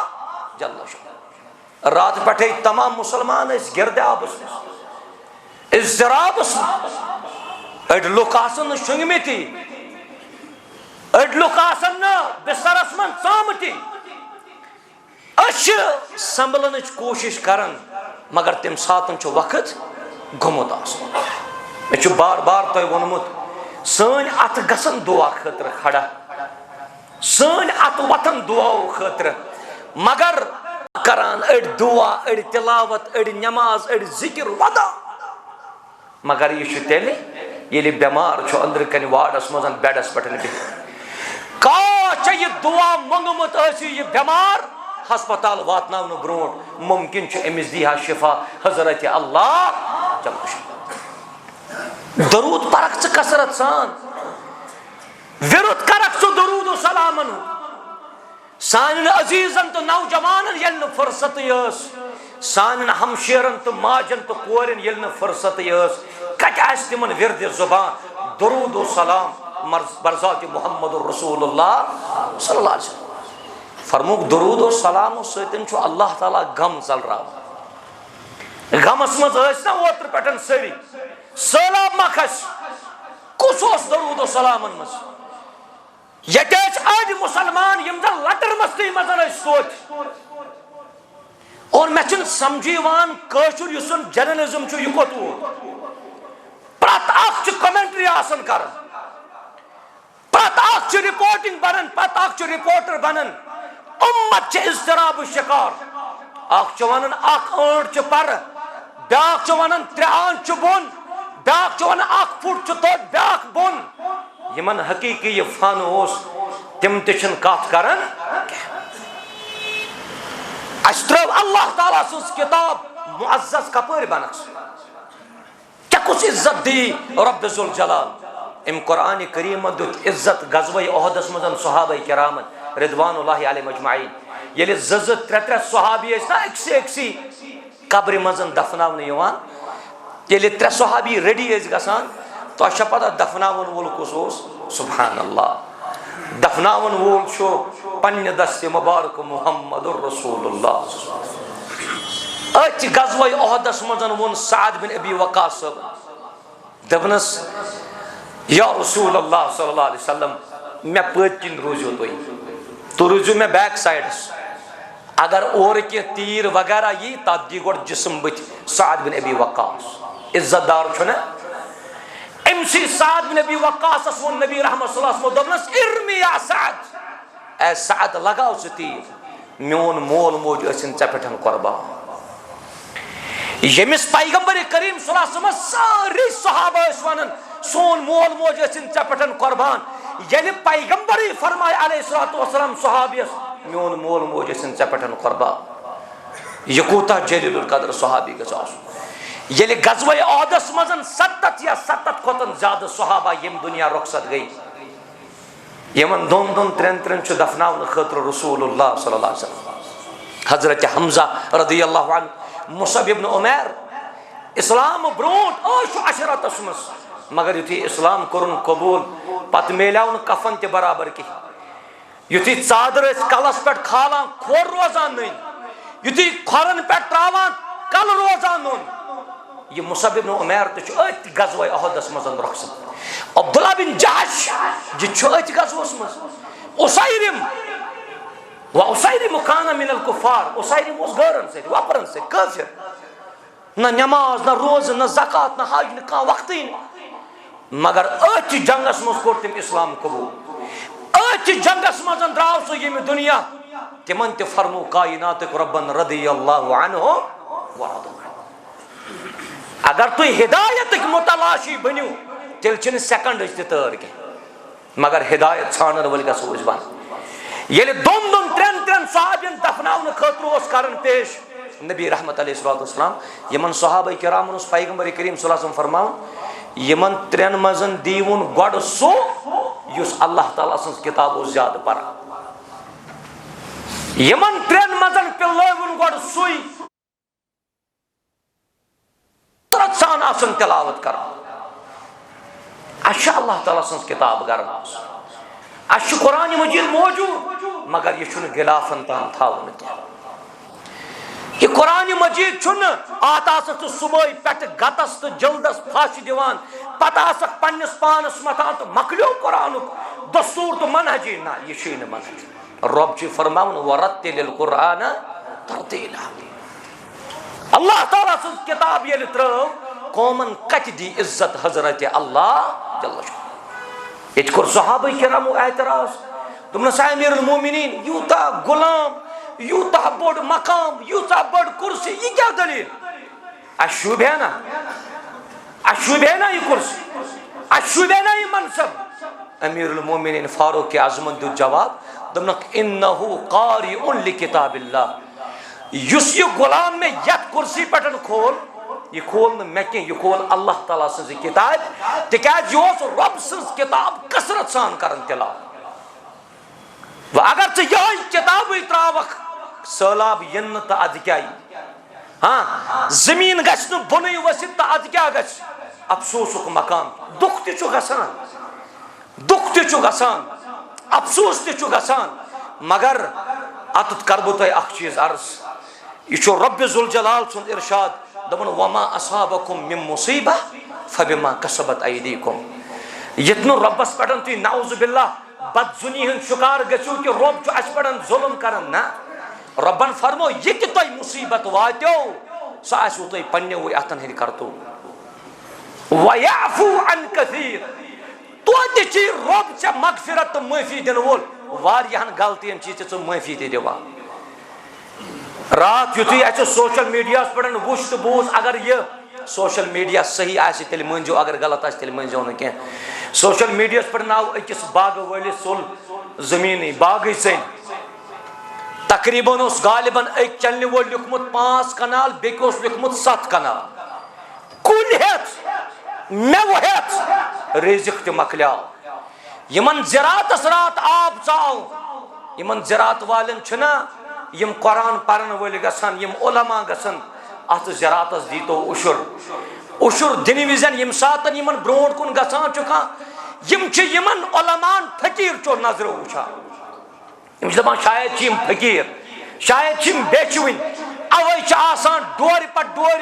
जल्ल शाह। रात पठे तमाम मुसलमान इस गिरद आबस इस जराबस अड लुकासन शुंगमिति अड लुकासन न बिस्तरस मन सामति अश संभलन कोशिश करन मगर तम सातन छु वक्त गुमुत आसन। मे छु बार बार तय वोनमुत सन अत गसन दुआ खतर खड़ा, सन अत वतन दुआ खतर मगर करान अड़ दुआ अड़ तिलावत अड़ नमाज अड़ जिक्र वदा मगर यह तेल ये बेमार अंदर कन वार्डस मज बेडस पे का यह दुआ मंगमुत यह बेमार हस्पताल वातन ब्रो मुमकिन अमिस दिहा शिफा हजरत अल्लाह दरूद परख कसरत सान विरुद्ध करक दरूद सलामन सान अजीजन तो नौजवान ये फुर्सत सान हमशेरन तो माजन तो कोरन ये फुर्सत कत तिम विरद जुबान दरूद सलाम बरजात मोहम्मद रसूलुल्लाह सल्लल्लाहु अलैहि वसल्लम फरमुक दरूद सलाम सतन अल्लाह ताला गम चल रहा गमस मज ना ओत्र पे सरी सैलाब मखस कुस दरूद सलामन मज ये अज मुसलमान यम जन लटर मस्ती मजन सोच और मे समझान कशुर जर्नलिज्म यह कोत प्रत कमेंट्री आसन कर प्रत रिपोर्टिंग बनन पत रिपोर्टर बनन उम्मत इज़्तिराब शिकार वन अंट पर ब्याक वन 3 आंच बोन ब्याक वन 1 फुट तो ब्याक बोन यमन हकीकी ये फन तम तन कत कर अल्लाह ताला सज किताब मुअज़्ज़ज़ कपर बनस क्या कुछ इज्जत दी रब्बे जुल जलाल। इम कुरान करीम दुत इज्जत गज़वे उहदस मजन सहाबा किरामन रिदवानुल्लाहि अलैहिम अजमाइन ये 2-3 सहाबी ना अक्सी कब्र मजन दफनावन यवान ये 3 सहाबी रेडी गसान तो पता दफनावन वोल कुस सुभान अल्लाह दफनावन वोल छो पन्ने दस्ते मुबारक मुहम्मदुर रसूलुल्लाह अच गज़वे उहदस मजन वोन साद बिन अबी वक़ास दबनस या रसूलुल्लाह सल्लल्लाहु अलैहि वसल्लम मे पतकिन रोजो तो रोजो मे बैक साइडस अगर और के तीर वगैरह यी तथ दी गोड जिस्म बत साद बिन अबी वक़ास इज्जतदार छो ना एमसी साद बिन अबी वक़ास वो नबी रहमत सल्लल्लाहु अलैहि वसल्लम दबनस इरमी या साद ए साद लगाओ से तीर मोन मोल मोज असिन चपेठन कुर्बान यमिस पैगंबर करीम सल्लल्लाहु अलैहि वसल्लम सारी सहाबा वनन सोन मोल मोज असिन चपेठन कुर्बान ये पैगंबर फरमाए अलैहिस्सलातु वस्सलाम सहाबियस मोन मोल मोज असिन चपेठन कुर्बान यह कूता जलीलुल कद्र सहाबी गस ये गज़वे उहदस मजन 70 या 70 खोतन ज्यादा सहाबा यम दुनिया रुखसत गई यमन 2-3 दफनावन खतर रसूलुल्लाह सल्लल्लाहु अलैहि वसल्लम हजरत हमजा रदियल्लाहु अन्हु मुसअब इब्न उमैर इस्लाम ब्रोट अशरतस मस मगर युथी इस्लाम कोरुन कबूल पत मेलावन कफन ते बराबर की युथी चादर कलस पे खालान खोर रोजान नहीं युथी खोरन पे त्रावान कल रोजान नोन ये मुसअब इब्न उमैर तो गज़वे उहदस मजन रुखसत अब्दुल्लाह बिन जहश ये गज़वस मज उसैरिम व उसैरिम कान मिनल कुफार उसैरिम गरन से वपरन से काफिर न नमाज न रोज न ज़कात न हज न का वक्त मगर अच जंगस मज कोर तम इस्लाम कबूल अच जंगस मजन द्राव सो ये दुनिया तिमन ते फरमो कायनात रब्बन रदियल्लाहु अन्हु व रदु अगर तुम हिदायत मुतलाशी बनो तेल सेकंड तर मगर हिदायत छान वल गो बन ये 2-3 सहाबियन दफनावन खतर करन पेश नबी रहमत अलैहिस्सलाम यमन सहाबा किरामन पैगंबर करीम सल्लल्लाहु अलैहि वसल्लम फरमावन यमन त्रेन मजन दीवुन गड सो युस अल्लाह ताला सन्स किताब ज्यादा पर यमन त्रेन मजन पिलवुन गड सुई सान आसन तिलावत कर अल्लाह ताला सन्स किताब गर अश कुरान मजीद मौजूद मगर यह गिलाफन तान थावन ये कुरान मजीद आत सुबह पे गतस तो जल्दस फाश दिवान पता पन्नस पानस मतान तो मकलो कुरान दस्तूर तो मनहजी ना यह मनहज रब फरमावन वरत्तिलिल कुरान तरतीला अल्लाह ताला सं किताब ये त्रव कौमन कत दी इज्जत हजरत अल्लाह ये सहाबा किरामो एतराज तुमने अमीरुल मोमिनीन यूता गुलाम यूता बड़ मकाम यूता बड़ कुर्सी ये क्या दलील अशुभे ना ये कुर्सी अशुभे ना ये मनसब अमीरुल मोमिनीन फारूक आजम दु जवाब तुमने इन्नहु कारिउन लिकिताबिल्लाह युस ये गुलाम में यत कुर्सी पटन खोल ये खोल न मैं ये खोल अल्लाह ताला सन्ज किताब तिकाज यह रब सन्ज किताब कसरत सान करन तिलाव व अगर चे यह किताब त्रावक सैलाब यन तो अद क्या हाँ जमीन गछ बुन वसित तो अद क्या गछ अफसोसुक मकाम दुख तु गसान अफसोस तु गसान मगर अत कर बो तुह अख चीज अर्ज यह रब जुल जलाल सुन इरशाद दपन वमा असाबकुम मिन मुसीबा फबिमा कसबत अयदीकुम यतन रब्बस पटन तुम नाउज़ बिल्लाह बदजुनी हन शिकार गछो कि रब छु अस पटन जुल्म करन ना रब्बन फरमो ये कि तुह मुसीबत वात्यो सो आसो तुह पन्ने वो अतन हन करतो वयाफू अन कसीर तो ती रब चे मगफिरत तो माफी दिन वोल वारियाहन गलतियन ची चे माफी ते दिवा रात युथी अच्छे सोशल मीडिया पे वुच तो बूज अगर यह सोशल मीडिया सही आसे तेल मंजो अगर गलत आसे तेल मंजो न कह सोशल मीडिया पे नाव अकिस बाग वलिस सुल जमीन बाग चल तकरीबन उस गालिबन एक चलने वो लिखमुत 5 कनाल बेक लिखमुत 7 कनाल कुल हेत मेव हेत रिजिक ते मकलाव यमन ज़राअतस रात आब चाव यमन ज़राअत वालन छना यम कुरान पढ़न वल गसन यम उलमा गसन अत ज़राअतस दीतो उशुर दिन विजन यम सातन यमन ब्रोड कुन गसान चुका यमन उलमान फकीर चो नजर वुछा यम दपान शायद यम फकीर शायद यम बेचुन अवै आसान डोर पत डोर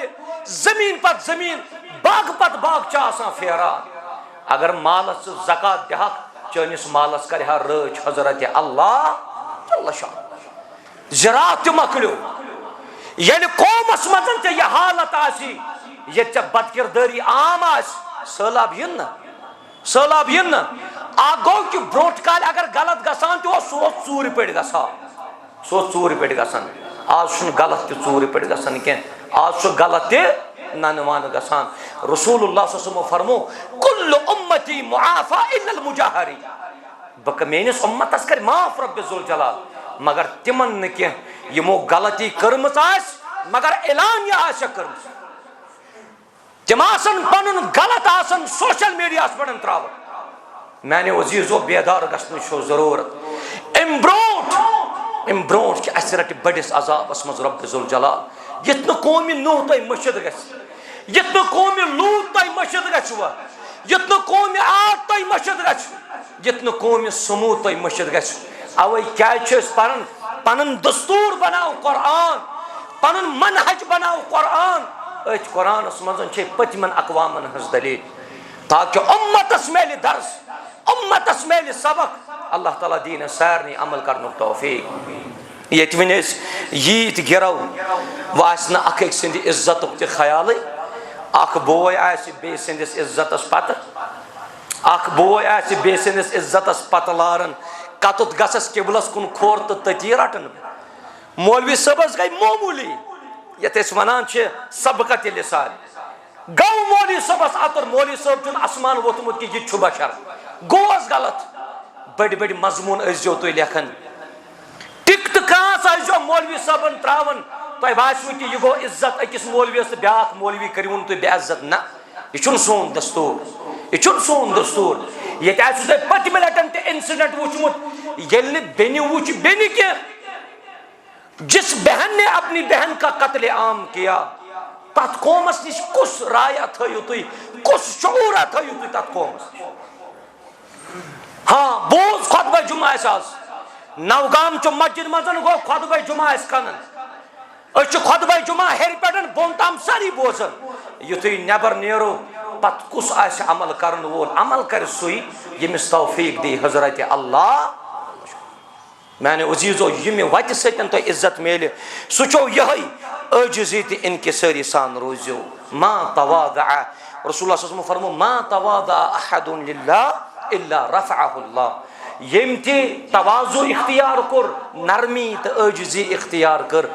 जमीन पत जमीन बाग पत बाग आसान फेरान अगर मालस ज़कात दहक चनिस मालस कर रच हजरत अल्लाह ज़राअत मकलो ये कौमस मजन चे यह हालत आसी ये चे बदकिरदारी आम आस सैलाब यन आ गो कि ब्रोट काल अगर गलत गसान तो सो चूर पे गसान आज गलत चूर पे गसान कह आज गलत ननवान गसान रसूलुल्लाह सल्लल्लाहु अलैहि वसल्लम फरमो कुल्लु उम्मती मुआफा इल्लल मुजाहिरी बक मेनिस उम्मतस कर माफ रब जुल जलाल मगर तिमन न कह यमो गलती कर्मस आस मगर ऐलान यह आस कर्मस तिम आसन पनुन गलत आसन सोशल मीडिया पे त्राव मैंने अजीजो बेदार गसन छो जरूरत अम ब्रोट कि अस रट बड़िस अजाबस मज रब जुल जलाल यत कौम नूह तुम मशिद गत कौम लूत तुम मशिद गवा यत कौम आद तुम मशिद गत कौम समूद तुम मशिद ग अवे क्या पान पन दस्तूर बनाओ कुरान पन मनहज बनाओ कुरान अथ कुरानस मज पतमन अकवामन हज दलील ताकि उम्मतस मेल दर्स उम्मतस मेल सबक अल्लाह ताला दीन सारनी अमल करन तौफीक ये वन यीत गिरो वह अख सिंद इज्जत त ख्याल अख बोय बे सिंदिस इज्जतस पत अख बोय बे सिंदिस इज्जतस पत लारन कतुत गसस किबलस कुन खोर तो तती रटन मौलवी सबस गई मामूली ये वनान सबकत लिसान गौ मौलवी सबस अतर मौलवी सब चुन आसमान वोतमुत कि यह बशर गोस गलत बड़ बड़ मजमून जो तुम लेखन टिक तो कस जो मौलवी साहबन त्रावन तुम बासो कि यह गो इज्जत अकिस मौलवियस तो ब्या मौलवी करूँ तुम बेइज्जत ना यह सोन दस्तूर यह सोन दस्तूर ये तुम पतम लटन ते इंसिडेंट वुचमुत ये बेनि वुच बेनि के जिस बहन ने अपनी बहन का कत्ले आम किया तथ कौमस निश कुस राय थयु तुई कुस शऊर थयु तुई तथ कौमस हाँ बोज खुतबा जुमा आज नवगाम चो मस्जिद मजन गो खुतबा जुमा कनन खुतबा जुमा हेर पे बोन तम सारी बोजन युथुई नबर नेरो पत कुस आस अमल करन वोल अमल कर सुई यमिस तौफीक दी हजरत अल्लाह मैंने अजीजो यम वत सतन तो इज्जत मेल सुचो यही अजिजी तो इनकिसारी सान रोजो मा तवादा रसूलुल्लाह सल्लल्लाहु अलैहि वसल्लम फरमो मा तवादा अहदुन लिल्लाह इल्ला रफ़अहुल्लाह यम ते तवाज़ु इख्तियार कर नरमी तो अजिजी इख्तियार कर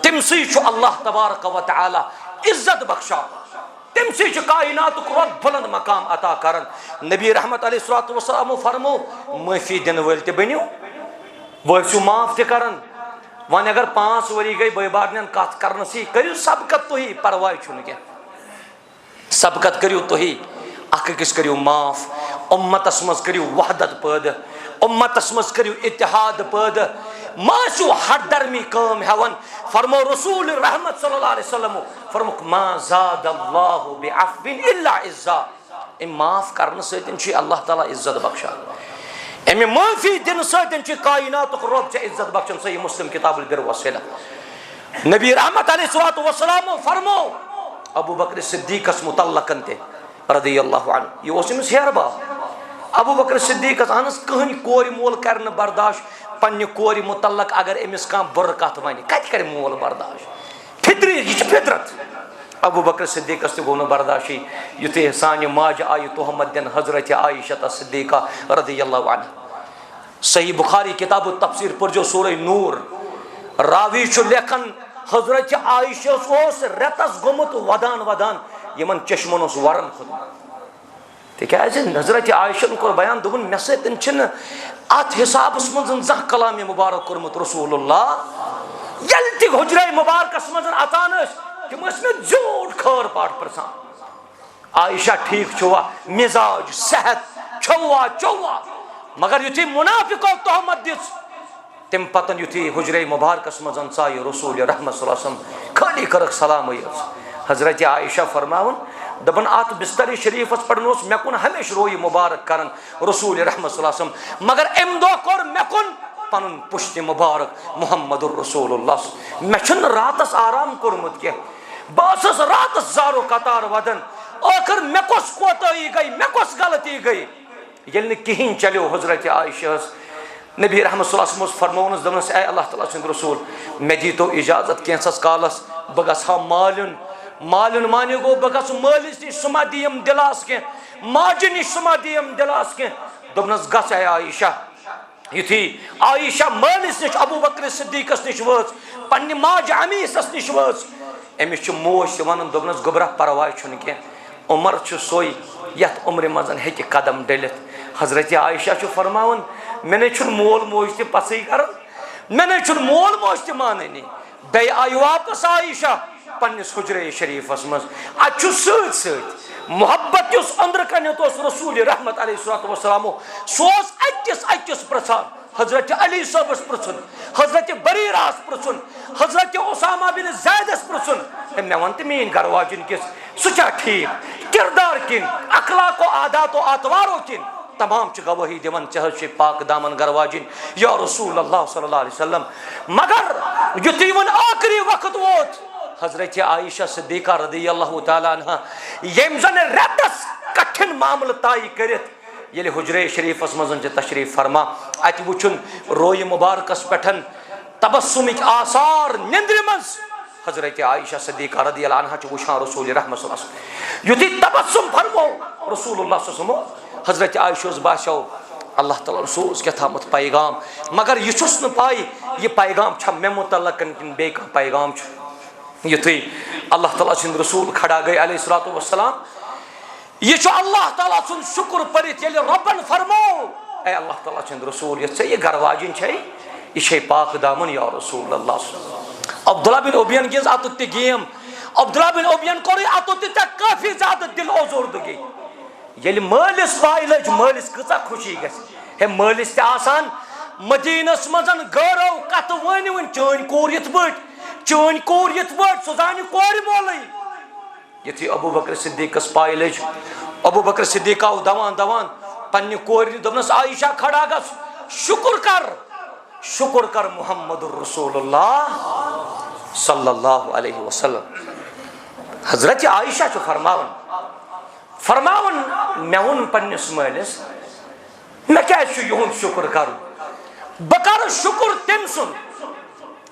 तमसी अल्लाह तबारक व तआला इज्जत बख्शा तमसी कायनात रब बुलंद मकाम अता करन नबी रहमत अलैहिस्सलातु वस्सलाम फरमो माफी दिन वल ते बनियो वो माफ ते करन वन अगर 5 वरी गई बयबारन कत कर करू सबकत तुही परवाह क्या सबकत करू तुही अकिस करू माफ उम्मतस मज करू वहदत पैद उम्मतस मज करू इत्तिहाद पैद मासु हरदर्मी काम हेवन फरमो रसूल रहमत सल्लल्लाहु अलैहि वसल्लम फरमो मा ज़ादल्लाहु बिअफ़्विन इल्ला इज़्ज़ा माफ करने सतन अल्लाह ताला इज्जत बख्शा अमे माफी दिन सतन कायनात रब इज्जत बख्शन सही मुस्लिम किताबुल बिर वसिला नबी रहमत अलैहिस्सलातु वस्सलाम फरमो अबू बकर सिद्दीक़स मुतल्लकन ते रदियल्लाहु अन्हु यह अमिस हेरबा अबू बकर सिद्दीक़स अहनस कहन कोर मोल कर बर्दाश्त पन्ने कोर मुतल्लक अगर अमिस कह बुर कत वन कत कर मोल बर्दाश्त फितरी यह फितरत अबू बकर सिद्दीक़स गो न बर्दाशी युथे सान माज आय तोहमत दिन हजरत आयशा सिद्दीक़ा रदियल्लाहु अन्हा सही बुखारी किताब तफसीर पर जो सूरह नूर रावी लेखन हजरत आयशा रेतस गोमुत वदान वदान यमन चश्मन वरन खुद तिकाज हजरत आयशा कोर बयान दोपन मे सतन अत हिसाबस मज जह कलाम मुबारक कोरमुत रसूलुल्लाह यल ति हुजरे मुबारकस मज अतान तिम जोड़ खर पाठ प्रसान आयशा ठीक छुआ मिजाज सेहत छुआ चौवा मगर युथी मुनाफिको तोहमत दिस तम पतन युथी हुजरे मुबारकस मज साय रसूल रहमत सल्लल्लाहु अलैहि वसल्लम खाली करक सलाम हजरत आयशा फरमावन दपन अत बिस्तर शरीफस पे मे कुन हमेश रोय मुबारक कर रसूल रहमत सल्लल्लाहु अलैहि वसल्लम मगर अम दो कोर मे कुन पन पुश्त मुबारक मुहम्मदुर रसूलुल्लाह मे रातस आराम कोरमुत के बस रातस जारो कतार वदन आखिर मे कस कोताही गई मे कस गलती गई ये कहीं चलो हजरत आयशा नबी रहमत सल्लल्लाहु अलैहि वसल्लम फरमोनस दमनस ए अल्लाह ताला सुंद रसूल मे दी तो इजाजत कैंसस कालस बह गहा मालन मालन माने गो बह गस मालिस निश सुमा दियम दिलास के माज निश सुमा दियम दिलास के दमनस गस ए आयशा युथी आयशा मालिस निश अबू बकर सिद्दीक़स निश वच पन्ने माज अमीसस निश वच अमिस मोश वन दमनस गोबरा परवाह छुन के उमर सोई यथ उम्र मजन हे कदम डलित हजरत आयशा फरमावन मे मोल मोज त पसई कर मे मोल मोज त माननी बे आई वापस आयशा पन्निस हुजरे शरीफस मज अत सत मोहब्बत अंदर कन रसूल रहमत अलैहिस्सलातु वस्सलाम सोस अकिस प्रसान हजरत अली सबस पृछुन हजरत बरीरास पृछुन हजरत उसामा बिन ज़ैदस पृछुन मे वन तो मीन गरवाजिन किस सह ठीक किरदार किन अखलाको आदातो आतवारो किन तमाम गवाही दिवन चह पाक दामन गरवाजिन या रसूल अल्लाह सल्लल्लाहु अलैहि वसल्लम मगर युथी वन आखिरी वक्त वोत हजरत आयशा सिद्दीक़ा रदियल्लाहु ताला अन्हा यम जन रेतस कठिन मामल ताई करित ये हुजरे शरीफस मजन तशरीफ फरमा अत वुचुन रोय मुबारकस पेठन तबस्सुमिक आसार निंद्र मज हजरत आयशा सिद्दीक़ा रदियल्लाहु अन्हा वुछान रसूल रहमत सल्लल्लाहु अलैहि वसल्लम युथी तबस्सुम फरमो रसूलुल्लाह सल्लल्लाहु अलैहि वसल्लम हजरत आयशा बाशो अल्लाह ताला सोज क्या थामत पैगाम मगर यह न पाई यह पैगाम छा मे मुतल्लक किन बे पैगाम युथी अल्लाह ताला सुंद रसूल खड़ा गए अलैहिस्सलातु वस्सलाम यह अल्लाह ताला सुंद शुक्र परित ये रबन फरमो ए अल्लाह ताला सुंद रसूल ये गरवाजिन ये पाक दामन या रसूल अल्लाह। अब्दुल्ला बिन उबैन गिंज अत गेम, अब्दुल्ला बिन उबैन कोर अत काफी ज्यादा दिल ओजोर्दगी। ये मालिस पाई लज मालिस कचा खुशी गे मालिस आसान मदीनस मजन गौरव कत वन वन चन कोर ये चन कोर ये सह जान कोर मोल युथी अबू बकर सिद्दीकस पाई लज अबू बकर सिद्दीक आव दवान दवान पन्ने कोर दोपनस आयशा खड़ा गस शुक्र कर मुहम्मदुर रसूलुल्लाह सल्लल्लाहु अलैहि वसल्लम। हजरत आयशा फरमावन मे वोन पन्निस मालिस मे क्या युन शुक्र कर बह कर शुक्र तम सुन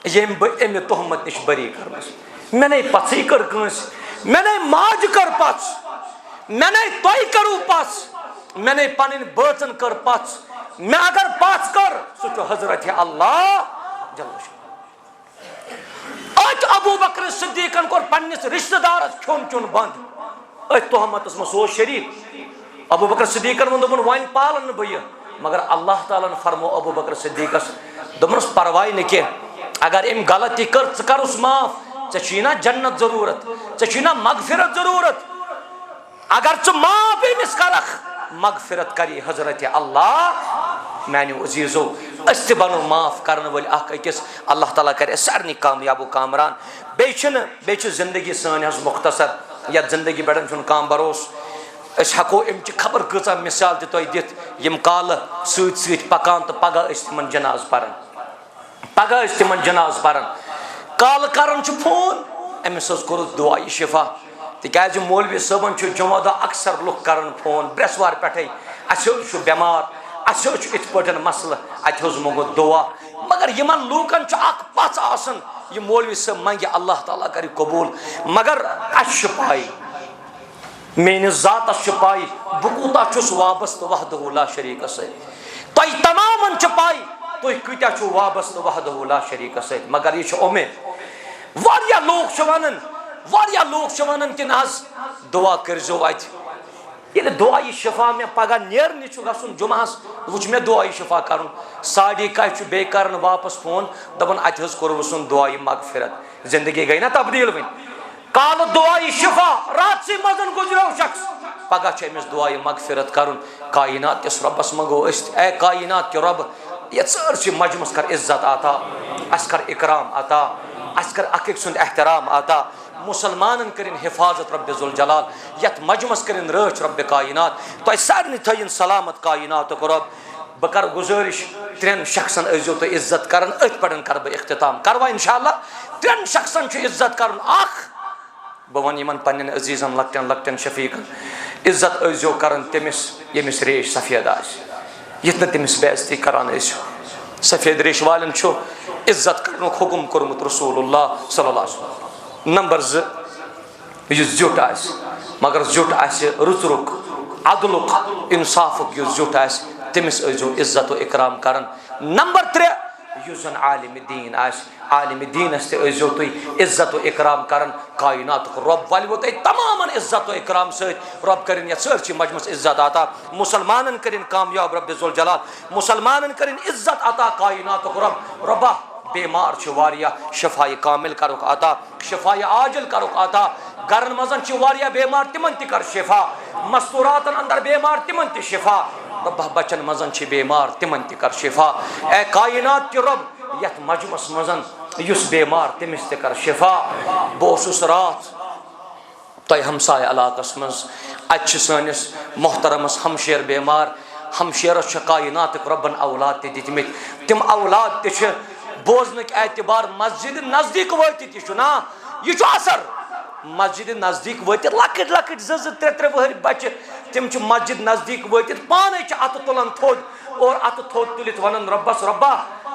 यम अमे तोहमत नश बरी कर मे नहीं पथी कर मे नहीं माज कर पच मे नहीं तुम करू पच मे नहीं पन बचन कर पच मे अगर पच कर सह हजरत अल्लाह अत अबू बकर सिद्दीकन कोर पन्निस रिश्तेदार खोन चुन बंद अत तोहमत मो शरीक। अबू बकर सिद्दीकन वो दोपन वन पालन बह मगर अल्लाह ताला फरमो अबू बकर सिद्दीकस दोपनस परवाह न कह अगर अम गलती कर माफ ऐना जन्नत जरूरत ऐना मगफिरत जरूरत अगर च माफ अमिस करख मगफिरत करी हजरत अल्लाह। मानो अजीजो अस बनो माफ करने वाल अकिस अल्लाह ताला करे सारे कामयाबो कामरान। बे जिंदगी सन मुख्तसर या जिंदगी पे कम भरोस हको अमच खबर कचा मिसाल तुम दित यम काल सत पकान तो पगह तिमन जनाज पगह तिमन जनाज पान काल कर फोन अमिस कोर दुआ शिफा तिज मौलवी सबन जुमा दह अक्सर लुख कर फोन ब्रेसवार पे बेमार अस इत पे मसल अत मंगो दुआ मगर इन लूकन पच आसन यह मौलवी सब मंगे अल्लाह ताला कर कबूल मगर अस पाई मेनिस जातस पाई बह कूता वाबस्त वहदहु ला शरीक तुम तमामन पाई तुम कूत्या वाबस्त वहदहु ला शरीक मगर यह उम्मीद वारिया लोग वन कि ना दुआ करजो अत ये दुआ शिफा मे पगह नेरने गन जुमास वुच मे दुआ शिफा कर साढ़े कह बे कर वापस फोन दपन अत कोर वुन दुआ मगफिरत जिंदगी गई ना तब्दील वन काल दुआ शिफा रात से मजन गुजरो शख्स पगह अमिस दुआ मगफिरत कर कायनात किस रबस मंगो ए कायनात के रब ये सर मजमस कर इज्जत आता अस कर इकराम आता अस कर अक सुंद एहतराम आता मुसलमान करिन हिफाजत रब जुल जलाल यत मजमस करिन रच रब कायनात तुम सारे थन सलामत कायनात रब बह कर गुजारिश त्रेन शख्सन अजो तो इज्जत कर अथ पे कर बह इख्तिताम करवा इंशाअल्लाह त्रेन शख्सन इज्जत कर बह वन इन पन्न अजीजन लकटन लकटन शफीकन इज्जत अजो कर तमिस यमिस रेश सफेद आत तमिस बेइज्जती करान सफेद रेश वालन इज्जत कर हुकुम कोर्मुत रसूलुल्लाह सल्लल्लाहु अलैहि वसल्लम। नंबर 2 जुट मगर जुट रुत रुक अदलुक इंसाफुक जुट तमिस अजो इज्जत इकराम कर। नंबर 3 जन आलिम दीन आलिम दीनस तजो तुम इज्जत इकराम कर कायनात रब वालो तुम तमाम इज्जत इकराम रब कर सर मजमस इज्जत अता मुसलमान कर कामयाब रब जुल जलाल मुसलमान कर इज्जत अता कायनात रब रबा बेमार वारिया शफाई कामिल करुक अता शफाई आजिल करुक अता गरन मजन वारिया बेमार तिमन ति कर शिफा मस्तूरातन अंदर बेमार तिमन ति शिफा रब बचन मजन बेमार तिमन ति कर शिफा ए कायनात के रब यत मजमस मजन युस बेमार तिमिस ति कर शिफा बोसुस रात तय हमसाय इलाकस मज अच्छ सनिस मोहतरमस हमशेर बेमार हमशेरस कायनात रबन औलाद दितमित तिम औलाद ति बोजन एतबार मस्जिद नजदीक वत ना यह असर मस्जिद नजदीक वत लकट लकट 2-3 वहर बच्चे तम मस्जिद नजदीक वत पान अत तुलान थोद और अत थोद तुलित वन रब्बस रब्बा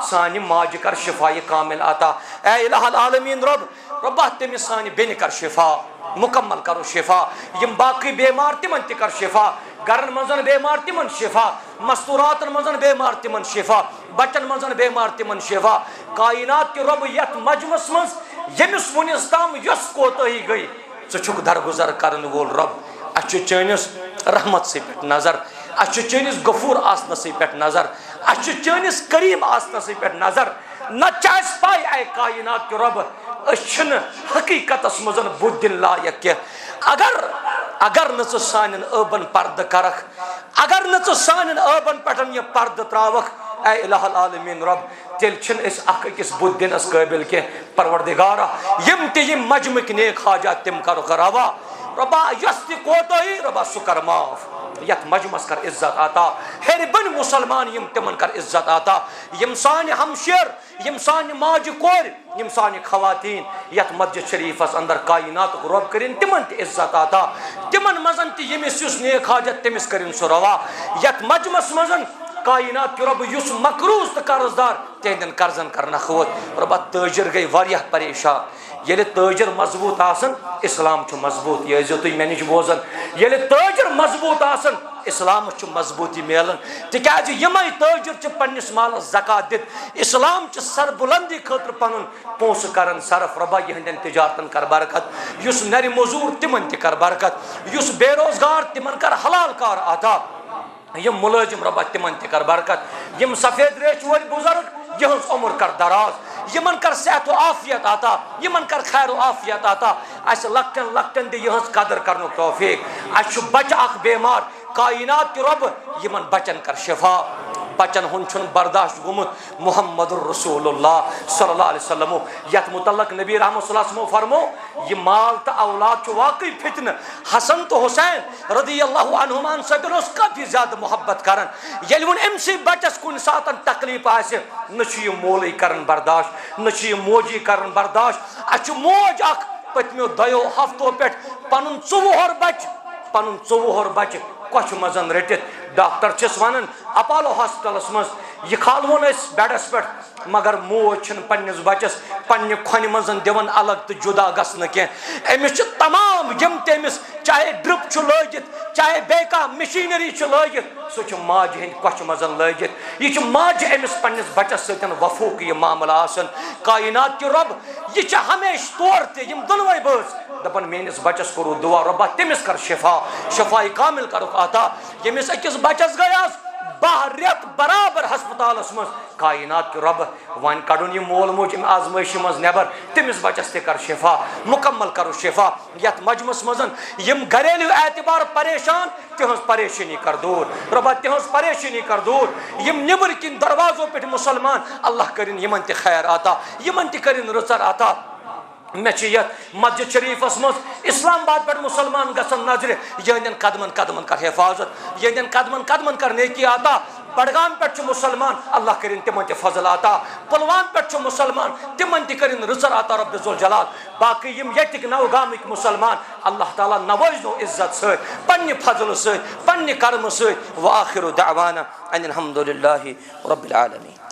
सान माज कर शिफाई कामिल अता ए इलाहल आलमीन रब रब्बा तमिस सान बेन कर शिफा मुकम्मल करो शिफा यम बाकी बेमार तिमन ति कर शिफा गरन मजन बेमार तिमन शिफा मस्तूरातन मजन बेमार तिमन शिफा बचन मजन बेमार तिमन शिफा कायनात के रब यत मजमस मज यमिस वनिस ताम यस कोताही गई षुक दरगुजर करन वोल रब अस चनिस रहमत से पे नजर अस चनिस गफूर आसन से पे नजर अच्छ चनिस करीम आसनस पे नजर न चास पाई आए कायनात के रब अन हकीकत मज बुद्धिन लायक के अगर न सान अबन पर्द करख अगर न सान अबन पे यह पर्द त्रावख ऐ इलाहुल आलमीन रब तेल अकिस बुद्धिनस काबिल के परवरदिगारा यम तिम मजमुक नेक हाजात तिम करुख रवा रबा यस कोताही रबा सु कर माफ यथ मजमस कर इज्जत आता हेर बन मुसलमान यम तिमन कर इज्जत आता यम सान हमशेर यम सान माज कोर यम सान खवातीन यथ मस्जिद शरीफस अंदर कायनात रब करिन तिमन त इज्जत आता तिमन मजन त यमिस युस नेक हाजत तिमिस करिन सु रवा यथ मजमस मजन कायनात के रब युस मकरूज त कर्जदार तेहंदन कर्जन कर नखवत रबा ताजिर गई वारिया परेशान ये ताजिर मजबूत आसन इस्लाम मजबूत यह तुम मे नश बोजान ये ताजिर मजबूत आसन इस्लाम मजबूती मिलन तिकाज यमे ताजिर पन्निस मालस ज़कात दित इस्लाम सरबुलंदी खतर पन पोस कर सरफ रबा यहंदन तिजारतन कर बरकत युस नर मजूर तिमन कर बरकत युस बेरोजगार तिमन कर हलाल कार आता यम मुलाजिम रबा तिमन कर बरकत यम सफेद रेश वल बुजुर्ग यहज उम्र कर दराज यमन कर सेहत आफियत आता यमन कर खैर आफियत आता अस लकटन लकटन दे यहज कदर करन तौफीक अस बच अख बेमार कायनात के रब यमन बचन कर शिफा बचन हुन बर्दाश्त गुमुत मुहम्मदुर रसूलुल्लाह सल्लल्लाहु अलैहि वसल्लम यत मुतल्लक नबी रहमत सल्लल्लाहु अलैहि वसल्लम फरमो ये माल तो औलाद वाकई फितन हसन तो हुसैन रदियल्लाहु अन्हुमान सदन काफी ज्यादा मोहब्बत करन ये अमसे बचस कुन सात तकलीफ आसे न मोल करन बर्दाश्त न मोजी करन बर्दाश्त अच मोज अख पत्मियों दयो हफ्तों पे पन 24 बच कछ मजन रटित डॉक्टर वन अपोलो हॉस्पिटलस मज यह खालवन बेडस पे मगर मोज पन्निस बचस पन्ने खोन मजन दिवन अलग तो जुदा गसन कह अमिस तमाम यम तमिस चाहे ड्रिप लगित चाहे बे मशीनरी लगित सह माज हंद कछ मजन लगित यह माज अमिस पन्निस बचस सतन वफूक यह मामला आसन कायनात के रब यह हमेश तौर तम दोनवे बस दपन मेनिस बचस करो दुआ रब्बा तमिस कर शफाई कामिल कर आता यमिस अकिस बचस गयास 12 रेत बराबर हस्पतालस मज कायनात के रब वन कड़न यह मोल मोज आजमाइशी मज नबर तमिस बचस ते कर शिफा मुकम्मल करो शिफा यथ मजमस मजन यम घरेलू एतबार परेशान तिहज परेशानी कर दूर रब्बा तिहज परेशानी कर दूर यम निबर किन दरवाजों पे मुसलमान अल्लाह करिन यमन ते खैर आता यमन ते करिन रुचर आता मे मस्जिद शरीफस मज इस्लामाबाद पे मुसलमान गसन नजर यहंदन कदमन कदमन कर हिफाजत यहंदन कदमन कदमन कर नेकी आता बडगाम पे मुसलमान अल्लाह करिन तिमन फजल आता पुलवाम पे मुसलमान तिमन करिन रुचर आता रब्बुल ज़ुल जलाल बाकी यम यतिक नवगामिक मुसलमान अल्लाह ताला नवाजनो इज्जत से पन्ने फजल से पन्ने कर्म से व आखिरु दअवाना अनिल हम्दुलिल्लाहि रब्बिल आलमीन।